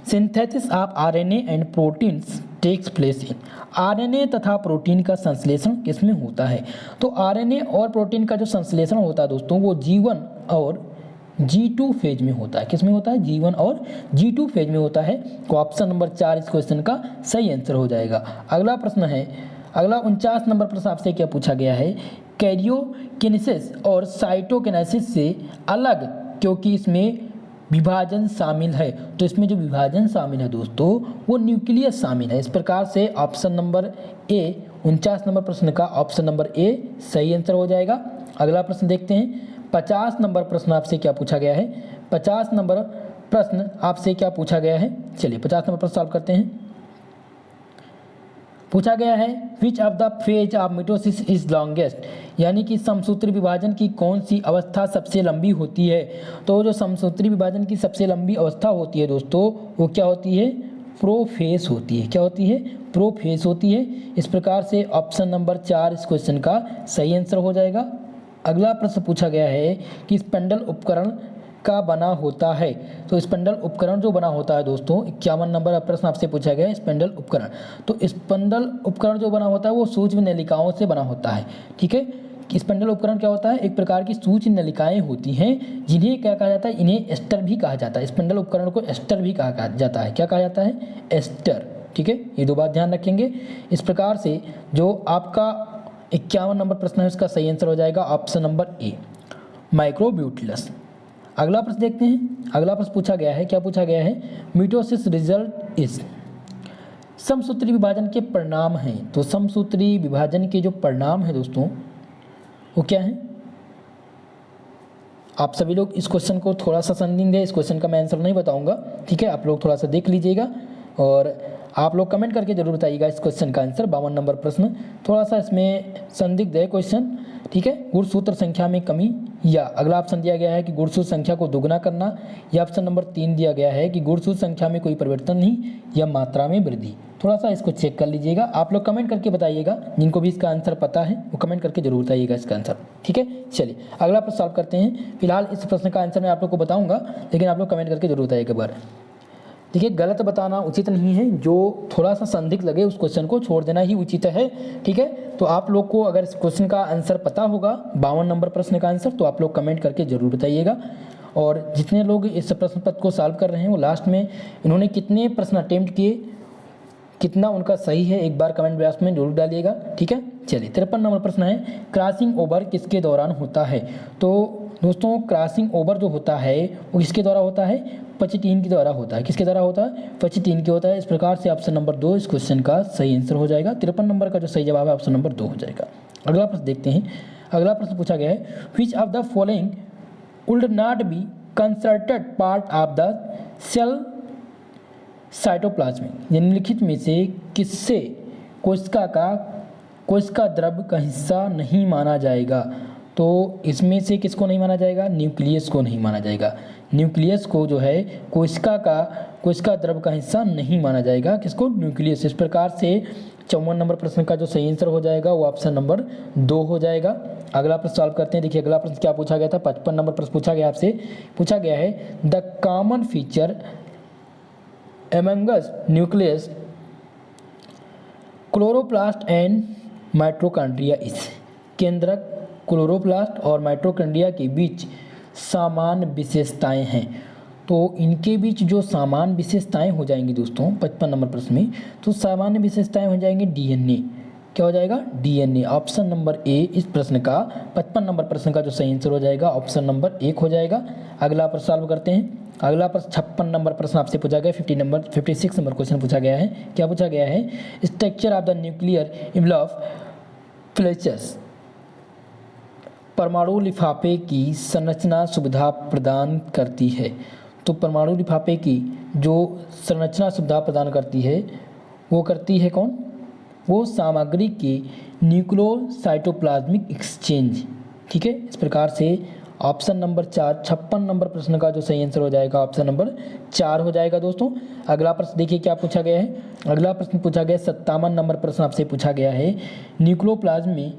synthesis of RNA and proteins takes place in. RNA तथा प्रोटीन का संश्लेषण किसमें होता है। तो आरएनए और प्रोटीन का जो संश्लेषण होता है दोस्तों वो G1 और G2 फेज में होता है। किसमें होता है, G1 और G2 फेज में होता है। तो ऑप्शन नंबर 4 इस क्वेश्चन का सही आंसर हो जाएगा। अगला प्रश्न है, अगला 49 नंबर प्रश्न आपसे क्या पूछा गया है, कैरियोकिनेसिस और साइटोकिनेसिस से अलग क्योंकि इसमें विभाजन शामिल है। तो इसमें जो विभाजन शामिल है दोस्तों वो न्यूक्लियस शामिल है। इस प्रकार से ऑप्शन नंबर ए 49 नंबर प्रश्न का ऑप्शन नंबर ए सही आंसर हो जाएगा। अगला प्रश्न देखते हैं। 50 नंबर प्रश्न आपसे क्या पूछा गया है, 50 नंबर प्रश्न आपसे क्या पूछा गया है। चलिए 50 नंबर प्रश्न सॉल्व करते हैं। पूछा गया है which of the phase of mitosis is longest, यानी कि समसूत्री विभाजन की कौन सी अवस्था सबसे लंबी होती है। तो जो समसूत्री विभाजन की सबसे लंबी अवस्था होती है दोस्तों वो क्या होती है, प्रोफेज होती है। क्या होती है, प्रोफेज होती है। इस प्रकार से ऑप्शन नंबर 4 इस क्वेश्चन का सही आंसर हो जाएगा। अगला प्रश्न पूछा गया है कि स्पेंडल उपकरण का बना होता है। तो स्पेंडल उपकरण जो बना होता है दोस्तों 51 नंबर प्रश्न आपसे पूछा गया है स्पेंडल उपकरण। तो स्पेंडल उपकरण जो बना होता है वो सूक्ष्म नलिकाओं से बना होता है। ठीक है, स्पेंडल उपकरण क्या होता है, एक प्रकार की सूक्ष्म नलिकाएं होती हैं जिन्हें क्या कहा जाता है, इन्हें एस्टर भी कहा जाता है। स्पेंडल उपकरण को एस्टर भी कहा जाता है। क्या कहा जाता है, एस्टर। ठीक है, ये दो बात ध्यान रखेंगे। इस प्रकार से जो आपका 51 नंबर प्रश्न है उसका सही आंसर हो जाएगा ऑप्शन नंबर ए, माइक्रोब्यूटिलस। अगला प्रश्न देखते हैं। अगला प्रश्न पूछा गया है, क्या पूछा गया है, मिटोसिस रिजल्ट इज, समसूत्री विभाजन के परिणाम हैं। तो समसूत्री विभाजन के जो परिणाम है दोस्तों वो क्या है? आप सभी लोग इस क्वेश्चन को थोड़ा सा समझेंगे, इस क्वेश्चन का मैं आंसर नहीं बताऊंगा, ठीक है, आप लोग थोड़ा सा देख लीजिएगा और आप लोग कमेंट करके जरूर बताइएगा इस क्वेश्चन का आंसर। 52 नंबर प्रश्न थोड़ा सा इसमें संदिग्ध है क्वेश्चन, ठीक है। गुणसूत्र संख्या में कमी, या अगला ऑप्शन दिया गया है कि गुणसूत्र संख्या को दोगुना करना, या ऑप्शन नंबर 3 दिया गया है कि गुणसूत्र संख्या में कोई परिवर्तन नहीं या मात्रा में वृद्धि। थोड़ा सा इसको चेक कर लीजिएगा, आप लोग कमेंट करके बताइएगा, जिनको भी इसका आंसर पता है वो कमेंट करके जरूर बताइएगा इसका आंसर, ठीक है। चलिए अगला प्रश्न सॉल्व करते हैं। फिलहाल इस प्रश्न का आंसर मैं आप लोग को बताऊंगा, लेकिन आप लोग कमेंट करके जरूर बताइएगा एक बार। देखिए गलत बताना उचित नहीं है, जो थोड़ा सा संदिग्ध लगे उस क्वेश्चन को छोड़ देना ही उचित है, ठीक है। तो आप लोग को अगर इस क्वेश्चन का आंसर पता होगा 52 नंबर प्रश्न का आंसर, तो आप लोग कमेंट करके जरूर बताइएगा। और जितने लोग इस प्रश्न पत्र को सॉल्व कर रहे हैं वो लास्ट में इन्होंने कितने प्रश्न अटेम्प्ट किए, कितना उनका सही है, एक बार कमेंट बॉक्स में जरूर डालिएगा, ठीक है। चलिए 53 नंबर प्रश्न है, क्रॉसिंग ओवर किसके दौरान होता है? तो दोस्तों क्रॉसिंग ओवर जो होता है वो किसके द्वारा होता है? पचटीन के द्वारा होता है। किसके द्वारा होता है? पचटीन के होता है। इस प्रकार से ऑप्शन नंबर 2 इस क्वेश्चन का सही आंसर हो जाएगा। 53 नंबर का जो सही जवाब है ऑप्शन नंबर 2 हो जाएगा। अगला प्रश्न देखते हैं। अगला प्रश्न पूछा गया है, which of the following would not be concerted part of the cell cytoplasm, निम्नलिखित में से किससे कोशिका द्रव का हिस्सा नहीं माना जाएगा? तो इसमें से किसको नहीं माना जाएगा? न्यूक्लियस को नहीं माना जाएगा। न्यूक्लियस को जो है कोशिका द्रव का हिस्सा नहीं माना जाएगा। किसको? न्यूक्लियस। इस प्रकार से 54 नंबर प्रश्न का जो सही आंसर हो जाएगा वो ऑप्शन नंबर 2 हो जाएगा। अगला प्रश्न सॉल्व करते हैं। देखिए अगला प्रश्न क्या पूछा गया था, 55 नंबर प्रश्न पूछा गया आपसे, पूछा गया है the common feature amongst nucleus chloroplast and mitochondria इस, केंद्रक क्लोरोप्लास्ट और माइटोकॉन्ड्रिया के बीच समान विशेषताएं हैं। तो इनके बीच जो समान विशेषताएं हो जाएंगी दोस्तों 55 नंबर प्रश्न में, तो सामान्य विशेषताएं हो जाएंगी डीएनए। क्या हो जाएगा? डीएनए। ऑप्शन नंबर ए इस प्रश्न का 55 नंबर प्रश्न का जो सही आंसर हो जाएगा ऑप्शन नंबर 1 हो जाएगा। अगला प्रश्न सॉल्व करते हैं। अगला प्रश्न 56 नंबर प्रश्न आपसे पूछा गया, 56 नंबर क्वेश्चन पूछा गया है। क्या पूछा गया है? Structure of the nuclear envelope फ्लेचस, परमाणु लिफाफे की संरचना सुविधा प्रदान करती है। तो परमाणु लिफाफे की जो संरचना सुविधा प्रदान करती है वो करती है कौन? वो सामग्री की न्यूक्लियोसाइटोप्लाज्मिक एक्सचेंज, ठीक है। इस प्रकार से ऑप्शन नंबर 4 56 नंबर प्रश्न का जो सही आंसर हो जाएगा ऑप्शन नंबर 4 हो जाएगा दोस्तों। अगला प्रश्न देखिए क्या पूछा गया है। अगला प्रश्न पूछा गया 57 नंबर प्रश्न आपसे पूछा गया है, न्यूक्लियोप्लाज्म में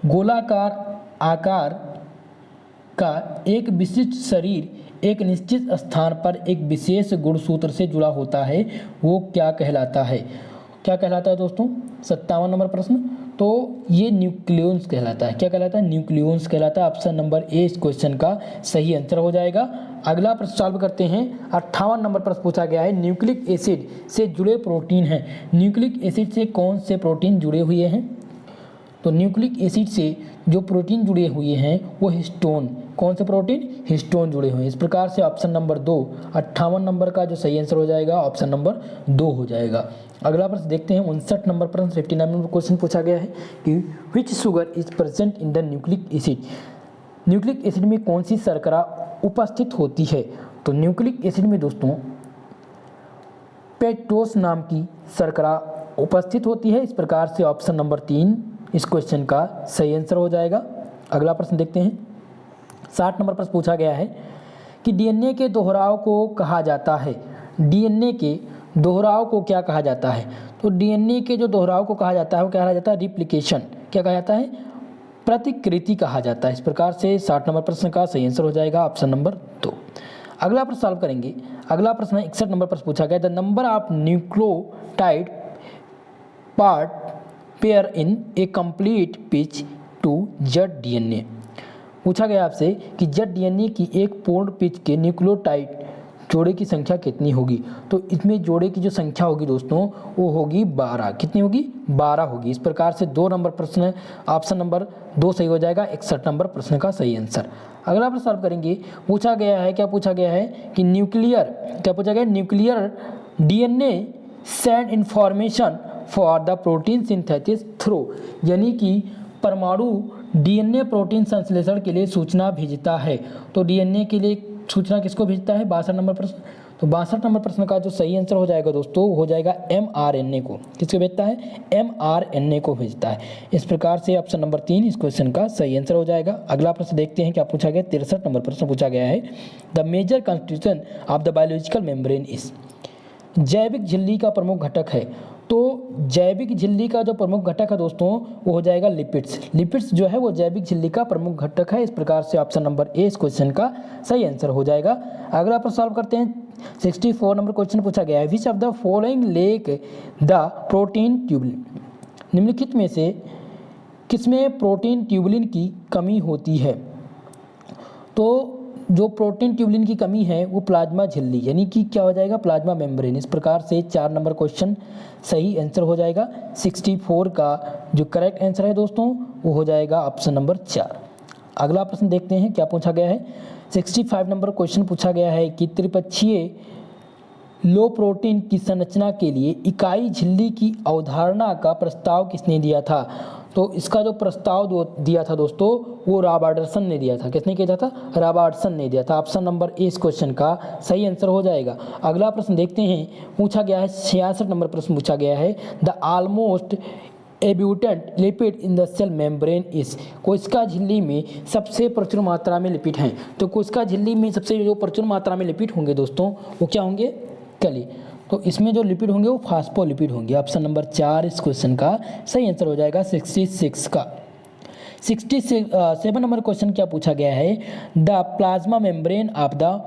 गोलाकार आकार का एक विशिष्ट शरीर एक निश्चित स्थान पर एक विशेष गुणसूत्र से जुड़ा होता है, वो क्या कहलाता है? क्या कहलाता है दोस्तों? 57 नंबर प्रश्न। तो ये न्यूक्लियस कहलाता है। क्या कहलाता है? न्यूक्लियस कहलाता है। ऑप्शन नंबर ए इस क्वेश्चन का सही आंसर हो जाएगा। अगला प्रश्न सॉल्व करते हैं। 58 नंबर प्रश्न पूछा गया है, न्यूक्लिक एसिड से जुड़े प्रोटीन हैं। न्यूक्लिक एसिड से कौन से प्रोटीन जुड़े हुए हैं? तो न्यूक्लिक एसिड से जो प्रोटीन जुड़े हुए हैं वो हिस्टोन, कौन से प्रोटीन? हिस्टोन जुड़े हुए हैं। इस प्रकार से ऑप्शन नंबर 2 58 नंबर का जो सही आंसर हो जाएगा ऑप्शन नंबर 2 हो जाएगा। अगला प्रश्न देखते हैं 59 नंबर प्रश्न 59 नंबर क्वेश्चन पूछा गया है कि which sugar is present in the nucleic acid, nucleic acid में कौन सी शर्करा उपस्थित होती है? तो न्यूक्लिक एसिड में दोस्तों पेक्टोस नाम की शर्करा उपस्थित होती है। इस प्रकार से ऑप्शन नंबर 3 इस क्वेश्चन का सही आंसर हो जाएगा। अगला प्रश्न देखते हैं। 60 नंबर प्रश्न पूछा गया है कि डीएनए के दोहराव को कहा जाता है, डीएनए के दोहराव को क्या कहा जाता है? तो डीएनए के जो दोहराव को कहा जाता है वो क्या कहा जाता है? रिप्लिकेशन। क्या कहा जाता है? प्रतिकृति कहा जाता है। इस प्रकार से 60 नंबर प्रश्न का सही आंसर हो जाएगा ऑप्शन नंबर 2। अगला प्रश्न सॉल्व करेंगे। अगला प्रश्न 61 नंबर प्रश्न पूछा गया, the number of nucleotide part pair in a complete pitch to Z DNA. पूछा गया आपसे कि जेड डीएनए की एक पूर्ण पिच के न्यूक्लियोटाइड जोड़े की संख्या कितनी होगी। तो इसमें जोड़े की जो संख्या होगी दोस्तों वो होगी 12। कितनी होगी? 12 होगी। इस प्रकार से 2 नंबर प्रश्न, ऑप्शन नंबर 2 सही हो जाएगा। 61 नंबर प्रश्न का सही आंसर। अगला प्रश्न सॉल्व करेंगे। पूछा गया है, क्या पूछा गया है कि nuclear DNA send information for the protein synthesis through, यानी कि परमाणु डीएनए प्रोटीन संश्लेषण के लिए सूचना भेजता है। तो डीएनए के लिए सूचना किसको भेजता है? 62 नंबर प्रश्न। तो 62 नंबर प्रश्न का जो सही आंसर हो जाएगा दोस्तों हो जाएगा mRNA को। किसको भेजता है? mRNA को भेजता है। इस प्रकार से ऑप्शन नंबर 3 इस क्वेश्चन का सही आंसर हो जाएगा। अगला प्रश्न देखते हैं क्या पूछा गया। 63 नंबर प्रश्न पूछा गया है, the major constitution of the biological membrane is. जैविक झिल्ली का प्रमुख घटक है। तो जैविक झिल्ली का जो प्रमुख घटक है दोस्तों वो हो जाएगा लिपिड्स। लिपिड्स जो है वो जैविक झिल्ली का प्रमुख घटक है। इस प्रकार से ऑप्शन नंबर ए इस क्वेश्चन का सही आंसर हो जाएगा। अगला प्रश्न सॉल्व करते हैं। 64 नंबर क्वेश्चन पूछा गया है, which of the following lake the protein tubulin. निम्नलिखित में से किसमें प्रोटीन ट्यूबुलिन की कमी होती है। तो जो प्रोटीन ट्यूबुलिन की कमी है वो प्लाज्मा झिल्ली, यानी कि क्या हो जाएगा? Plasma membrane. इस प्रकार से 4 नंबर क्वेश्चन सही आंसर हो जाएगा। 64 का जो करेक्ट आंसर है दोस्तों वो हो जाएगा ऑप्शन नंबर 4। अगला प्रश्न देखते हैं क्या पूछा गया है। 65 नंबर क्वेश्चन पूछा गया है कि त्रिपक्षीय लो प्रोटीन की संरचना के लिए इकाई झिल्ली की अवधारणा का प्रस्ताव किसने दिया था। तो इसका जो प्रस्ताव दिया था दोस्तों वो रॉबर्टसन ने दिया था। किसने किया था? रॉबर्टसन ने दिया था। ऑप्शन नंबर ए इस क्वेश्चन का सही आंसर हो जाएगा। अगला प्रश्न देखते हैं। पूछा गया है 66 नंबर प्रश्न पूछा गया है, the almost abundant lipid in the cell membrane is. कोशिका झिल्ली में सबसे प्रचुर मात्रा में लिपिड हैं। तो कोशिका झिल्ली में सबसे जो प्रचुर मात्रा में लिपिड होंगे दोस्तों वो क्या होंगे? कली। तो इसमें जो लिपिड होंगे वो फास्फोलिपिड होंगे। ऑप्शन नंबर 4 इस क्वेश्चन का सही आंसर हो जाएगा 66 का। 67 नंबर क्वेश्चन क्या पूछा गया है, the plasma membrane of the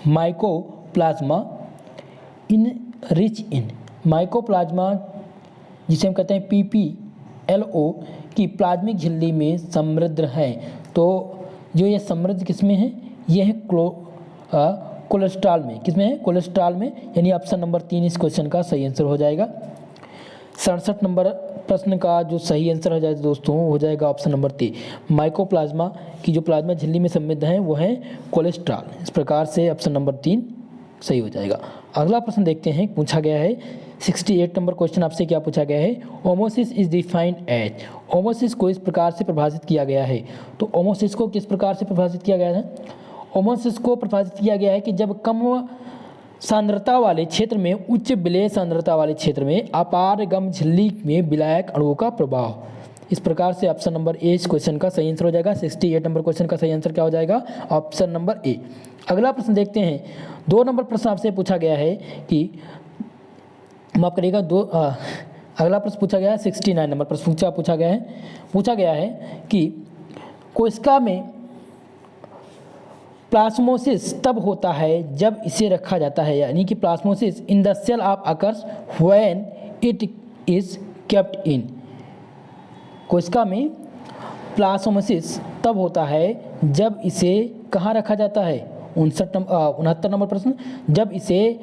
mycoplasma in rich in. Mycoplasma जिसे हम कहते हैं PPLO की प्लाज्मिक झिल्ली में समृद्ध है। तो जो ये समृद्ध किसमें है? ये है कोलेस्ट्रॉल में। किसमें है? कोलेस्ट्रॉल में, यानी ऑप्शन नंबर 3 इस क्वेश्चन का सही आंसर हो जाएगा। 67 नंबर प्रश्न का जो सही आंसर हो जाएगा दोस्तों हो जाएगा ऑप्शन नंबर 3। माइकोप्लाज्मा की जो प्लाज्मा झिल्ली में समृद्ध है वो है कोलेस्ट्रॉल। इस प्रकार से ऑप्शन नंबर 3 सही हो जाएगा। अगला प्रश्न देखते हैं। पूछा गया है 68 नंबर क्वेश्चन आपसे क्या पूछा गया है, ओमोसिस इज डिफाइंड एज। ओमोसिस को इस प्रकार से परिभाषित किया गया है। तो ओमोसिस को किस प्रकार से परिभाषित किया गया है? ओमोसिस को परिभाषित किया गया है कि जब कम सांद्रता वाले क्षेत्र में उच्च विलय सांद्रता वाले क्षेत्र में अपारगम झिल्ली में विलायक अणुओं का प्रभाव। इस प्रकार से ऑप्शन नंबर ए इस क्वेश्चन का सही आंसर हो जाएगा। 68 नंबर क्वेश्चन का सही आंसर क्या हो जाएगा? Option number A. अगला प्रश्न देखते हैं। 2 नंबर प्रश्न आपसे पूछा गया है कि माफ करिएगा अगला प्रश्न पूछा गया है 69 नंबर प्रश्न पूछा गया है कि कोशिका में प्लाज्मोसिस तब होता है जब इसे रखा जाता है, यानी कि plasmolysis in the cell of occurs when it is kept in. कोशिका में प्लाज्मोसिस तब होता है जब इसे कहाँ रखा जाता है? 69 नंबर प्रश्न, जब इसे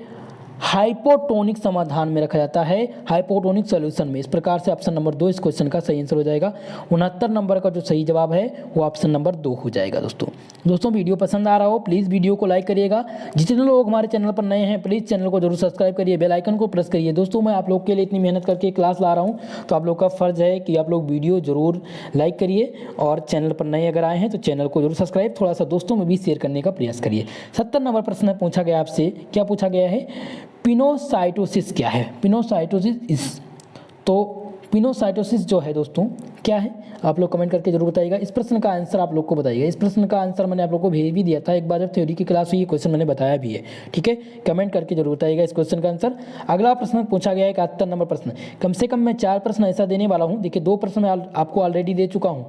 हाइपोटोनिक समाधान में रखा जाता है, हाइपोटोनिक सॉल्यूशन में। इस प्रकार से ऑप्शन नंबर 2 इस क्वेश्चन का सही आंसर हो जाएगा। 69 नंबर का जो सही जवाब है वो ऑप्शन नंबर 2 हो जाएगा। दोस्तों वीडियो पसंद आ रहा हो प्लीज़ वीडियो को लाइक करिएगा। जितने लोग हमारे चैनल पर नए हैं प्लीज़ चैनल को जरूर सब्सक्राइब करिए, बेल आइकन को प्रेस करिए। दोस्तों मैं आप लोग के लिए इतनी मेहनत करके क्लास ला रहा हूँ तो आप लोग का फ़र्ज़ है कि आप लोग वीडियो जरूर लाइक करिए और चैनल पर नए अगर आए हैं तो चैनल को जरूर सब्सक्राइब, थोड़ा सा दोस्तों में भी शेयर करने का प्रयास करिए। 70 नंबर प्रश्न पूछा गया आपसे, क्या पूछा गया है, पिनोसाइटोसिस क्या है? पिनोसाइटोसिस तो पिनोसाइटोसिस जो है दोस्तों क्या है आप लोग कमेंट करके जरूर बताइएगा। इस प्रश्न का आंसर आप लोग को बताइएगा। इस प्रश्न का आंसर मैंने आप लोग को भेज भी दिया था एक बार जब थ्योरी की क्लास हुई, ये क्वेश्चन मैंने बताया भी है। ठीक है, कमेंट करके जरूर बताइएगा इस क्वेश्चन का आंसर। अगला प्रश्न पूछा गया है 71 नंबर प्रश्न। कम से कम मैं 4 प्रश्न ऐसा देने वाला हूँ। देखिए 2 प्रश्न मैं आपको ऑलरेडी दे चुका हूँ,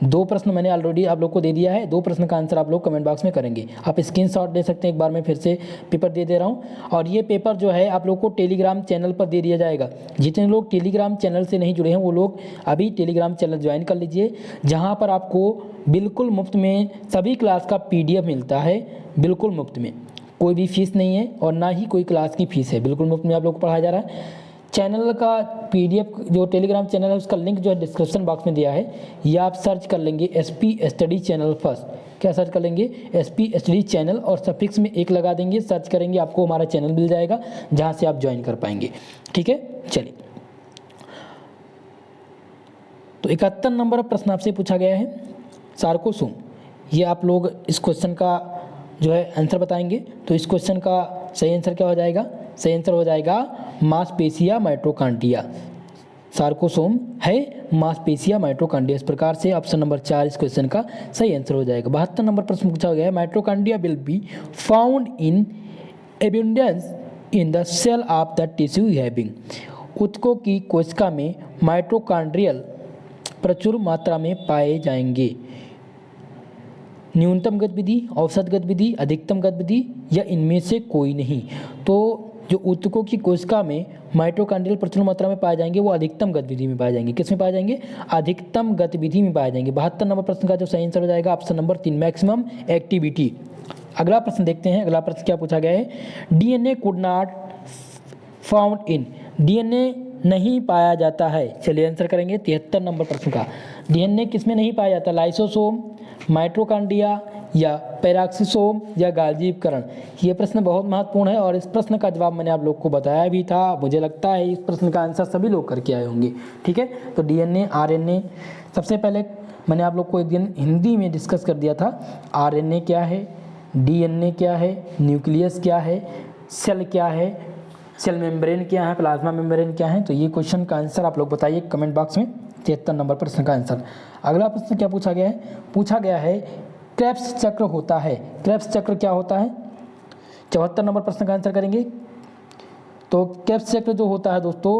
2 प्रश्न मैंने ऑलरेडी आप लोग को दे दिया है। 2 प्रश्न का आंसर आप लोग कमेंट बॉक्स में करेंगे। आप स्क्रीनशॉट दे सकते हैं। एक बार मैं फिर से पेपर दे रहा हूँ और ये पेपर जो है आप लोग को टेलीग्राम चैनल पर दे दिया जाएगा। जितने लोग टेलीग्राम चैनल से नहीं जुड़े हैं वो लोग अभी टेलीग्राम चैनल ज्वाइन कर लीजिए, जहाँ पर आपको बिल्कुल मुफ्त में सभी क्लास का PDF मिलता है, बिल्कुल मुफ्त में। कोई भी फीस नहीं है और ना ही कोई क्लास की फ़ीस है, बिल्कुल मुफ्त में आप लोग को पढ़ाया जा रहा है। चैनल का PDF जो टेलीग्राम चैनल है उसका लिंक जो है डिस्क्रिप्शन बॉक्स में दिया है, या आप सर्च कर लेंगे SP स्टडी चैनल फर्स्ट। क्या सर्च कर लेंगे? SP स्टडी चैनल और सफिक्स में 1 लगा देंगे, सर्च करेंगे, आपको हमारा चैनल मिल जाएगा जहाँ से आप ज्वाइन कर पाएंगे। ठीक है, चलिए। तो 71 नंबर प्रश्न आपसे पूछा गया है, सार्कोसोम। ये आप लोग इस क्वेश्चन का जो है आंसर बताएंगे। तो इस क्वेश्चन का सही आंसर क्या हो जाएगा? सही आंसर हो जाएगा मांसपेशिया माइटोकॉन्ड्रिया। सार्कोसोम है मांसपेशिया माइटोकॉन्ड्रिया। इस प्रकार से ऑप्शन नंबर 4 इस क्वेश्चन का सही आंसर हो जाएगा। 72 नंबर प्रश्न पूछा गया है, mitochondria will be found in abundance in the cell of the tissue having. ऊतकों की कोशिका में माइटोकॉन्ड्रियल प्रचुर मात्रा में पाए जाएंगे। न्यूनतम गतिविधि, औसत गतिविधि, अधिकतम गतिविधि या इनमें से कोई नहीं। तो जो ऊतकों की कोशिका में माइटोकॉन्ड्रियल प्रचुर मात्रा में पाए जाएंगे वो अधिकतम गतिविधि में पाए जाएंगे। किस में पाए जाएंगे? अधिकतम गतिविधि में पाए जाएंगे। 72 नंबर प्रश्न का जो सही आंसर हो जाएगा ऑप्शन नंबर 3 मैक्सिमम एक्टिविटी। अगला प्रश्न देखते हैं। अगला प्रश्न क्या पूछा गया है? DNA could not found in. DNA नहीं पाया जाता है। चलिए आंसर करेंगे 73 नंबर प्रश्न का। DNA किस में नहीं पाया जाता? लाइसोसोम, माइटोकॉन्ड्रिया या पैराक्सिसोम या गाल्जी उपकरण। ये प्रश्न बहुत महत्वपूर्ण है और इस प्रश्न का जवाब मैंने आप लोग को बताया भी था। मुझे लगता है इस प्रश्न का आंसर सभी लोग करके आए होंगे। ठीक है, तो DNA, RNA। सबसे पहले मैंने आप लोग को एक दिन हिंदी में डिस्कस कर दिया था। RNA क्या है, DNA क्या है, न्यूक्लियस क्या है, सेल क्या है, सेल मेम्ब्रेन क्या है, प्लाज्मा मेम्ब्रेन क्या है। तो ये क्वेश्चन का आंसर आप लोग बताइए कमेंट बॉक्स में। 73 नंबर प्रश्न का आंसर। अगला प्रश्न क्या पूछा गया है? पूछा गया है क्रेब्स चक्र होता है। क्रेब्स चक्र क्या होता है? 74 नंबर प्रश्न का आंसर करेंगे। तो क्रेब्स चक्र जो होता है दोस्तों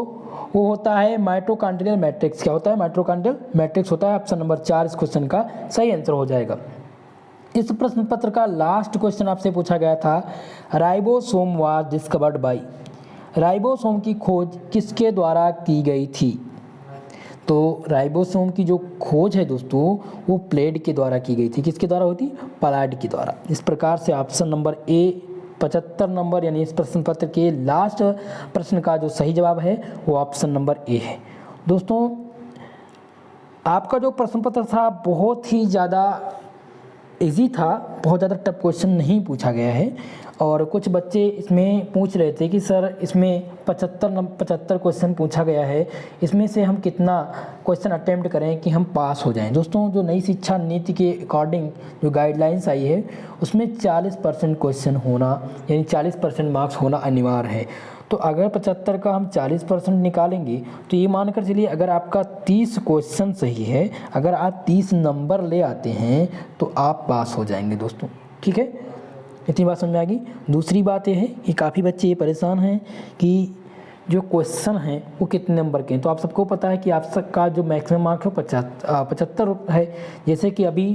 वो होता है माइटोकॉन्ड्रियल मैट्रिक्स। क्या होता है? माइटोकॉन्ड्रियल मैट्रिक्स होता है। ऑप्शन नंबर 4 इस क्वेश्चन का सही आंसर हो जाएगा। इस प्रश्न पत्र का लास्ट क्वेश्चन आपसे पूछा गया था, ribosome was discovered by. Ribosome की खोज किसके द्वारा की गई थी? तो राइबोसोम की जो खोज है दोस्तों वो प्लेड के द्वारा की गई थी। किसके द्वारा होती? प्लाइड के द्वारा। इस प्रकार से ऑप्शन नंबर A 75 नंबर यानी इस प्रश्न पत्र के लास्ट प्रश्न का जो सही जवाब है वो ऑप्शन नंबर A है। दोस्तों आपका जो प्रश्न पत्र था बहुत ही ज़्यादा इजी था, बहुत ज़्यादा टफ क्वेश्चन नहीं पूछा गया है। और कुछ बच्चे इसमें पूछ रहे थे कि सर इसमें 75 क्वेश्चन पूछा गया है, इसमें से हम कितना क्वेश्चन अटेम्प्ट करें कि हम पास हो जाएं। दोस्तों जो नई शिक्षा नीति के अकॉर्डिंग जो गाइडलाइंस आई है उसमें 40% क्वेश्चन होना यानी 40% मार्क्स होना अनिवार्य है। तो अगर 75 का हम 40% निकालेंगे तो ये मानकर चलिए अगर आपका 30 क्वेश्चन सही है, अगर आप 30 नंबर ले आते हैं तो आप पास हो जाएंगे दोस्तों। ठीक है, इतनी बात समझ में आ गई। दूसरी बात यह है कि काफ़ी बच्चे ये परेशान हैं कि जो क्वेश्चन हैं वो कितने नंबर के हैं। तो आप सबको पता है कि आप सबका जो मैक्सिमम मार्क है 75 है। जैसे कि अभी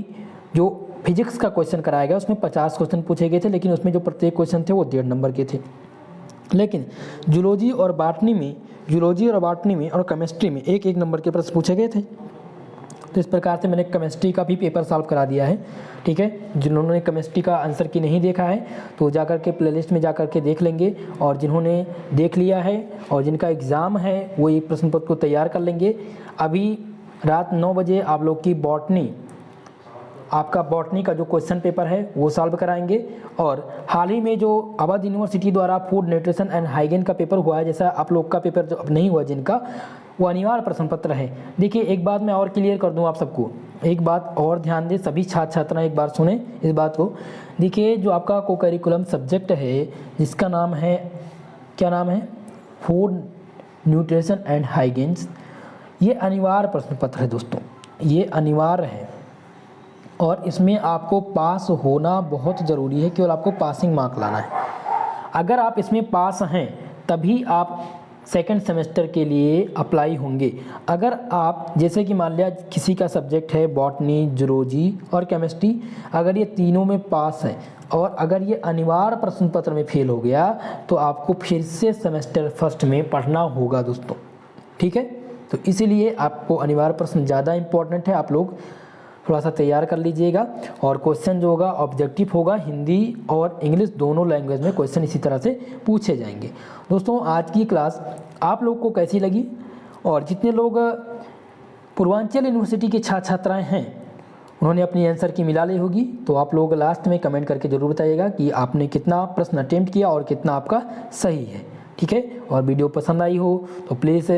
जो फिजिक्स का क्वेश्चन कराया गया उसमें 50 क्वेश्चन पूछे गए थे, लेकिन उसमें जो प्रत्येक क्वेश्चन थे वो 1.5 नंबर के थे। लेकिन जूलॉजी और बॉटनी में और केमिस्ट्री में 1-1 नंबर के प्रश्न पूछे गए थे। तो इस प्रकार से मैंने केमिस्ट्री का भी पेपर सॉल्व करा दिया है। ठीक है, जिन्होंने केमिस्ट्री का आंसर की नहीं देखा है तो जाकर के प्लेलिस्ट में जाकर के देख लेंगे, और जिन्होंने देख लिया है और जिनका एग्ज़ाम है वो ये प्रश्न पत्र को तैयार कर लेंगे। अभी रात 9 बजे आप लोग की आपका बॉटनी का जो क्वेश्चन पेपर है वो सॉल्व कराएंगे। और हाल ही में जो अवध यूनिवर्सिटी द्वारा फूड न्यूट्रिशन एंड हाइजीन का पेपर हुआ है, जैसा आप लोग का पेपर जो अब नहीं हुआ जिनका, वो अनिवार्य प्रश्न पत्र है। देखिए एक बात मैं और क्लियर कर दूं आप सबको, एक बात और ध्यान दें सभी छात्र छात्राएं, एक बार सुने इस बात को। देखिए जो आपका को करिकुलम सब्जेक्ट है जिसका नाम है, क्या नाम है, फूड न्यूट्रिशन एंड हाइजीन, ये अनिवार्य प्रश्न पत्र है दोस्तों, ये अनिवार्य है और इसमें आपको पास होना बहुत ज़रूरी है। केवल आपको पासिंग मार्क लाना है। अगर आप इसमें पास हैं तभी आप सेकंड सेमेस्टर के लिए अप्लाई होंगे। अगर आप जैसे कि मान लिया किसी का सब्जेक्ट है बॉटनी, जूलॉजी और केमिस्ट्री, अगर ये तीनों में पास है और अगर ये अनिवार्य प्रश्न पत्र में फेल हो गया तो आपको फिर से सेमेस्टर फर्स्ट में पढ़ना होगा दोस्तों। ठीक है, तो इसीलिए आपको अनिवार्य प्रश्न ज़्यादा इम्पोर्टेंट है। आप लोग थोड़ा सा तैयार कर लीजिएगा। और क्वेश्चन जो होगा ऑब्जेक्टिव होगा, हिंदी और इंग्लिश दोनों लैंग्वेज में क्वेश्चन इसी तरह से पूछे जाएंगे। दोस्तों आज की क्लास आप लोग को कैसी लगी, और जितने लोग पूर्वांचल यूनिवर्सिटी के छात्र छात्राएँ हैं उन्होंने अपनी आंसर की मिला ली होगी, तो आप लोग लास्ट में कमेंट करके ज़रूर बताइएगा कि आपने कितना प्रश्न अटेम्प्ट किया और कितना आपका सही है। ठीक है, और वीडियो पसंद आई हो तो प्लीज़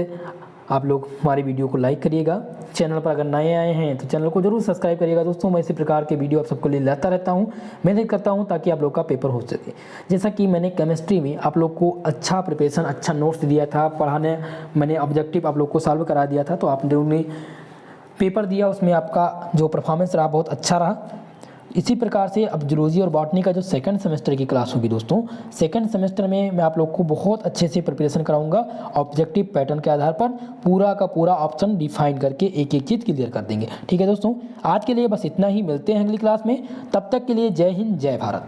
आप लोग हमारी वीडियो को लाइक करिएगा। चैनल पर अगर नए आए हैं तो चैनल को जरूर सब्सक्राइब करिएगा। दोस्तों मैं इसी प्रकार के वीडियो आप सबको लिए लाता रहता हूँ, मेहनत करता हूँ ताकि आप लोग का पेपर हो सके। जैसा कि मैंने केमिस्ट्री में आप लोग को अच्छा प्रिपरेशन, अच्छा नोट्स दिया था, पढ़ाने मैंने ऑब्जेक्टिव आप लोग को सॉल्व करा दिया था, तो आप लोगों ने पेपर दिया उसमें आपका जो परफॉर्मेंस रहा बहुत अच्छा रहा। इसी प्रकार से अब जूलॉजी और बॉटनी का जो सेकंड सेमेस्टर की क्लास होगी दोस्तों, सेकंड सेमेस्टर में मैं आप लोग को बहुत अच्छे से प्रिपरेशन कराऊंगा। ऑब्जेक्टिव पैटर्न के आधार पर पूरा का पूरा ऑप्शन डिफाइन करके एक एक चीज़ क्लियर कर देंगे। ठीक है दोस्तों, आज के लिए बस इतना ही, मिलते हैं अगली क्लास में। तब तक के लिए जय हिंद, जय भारत।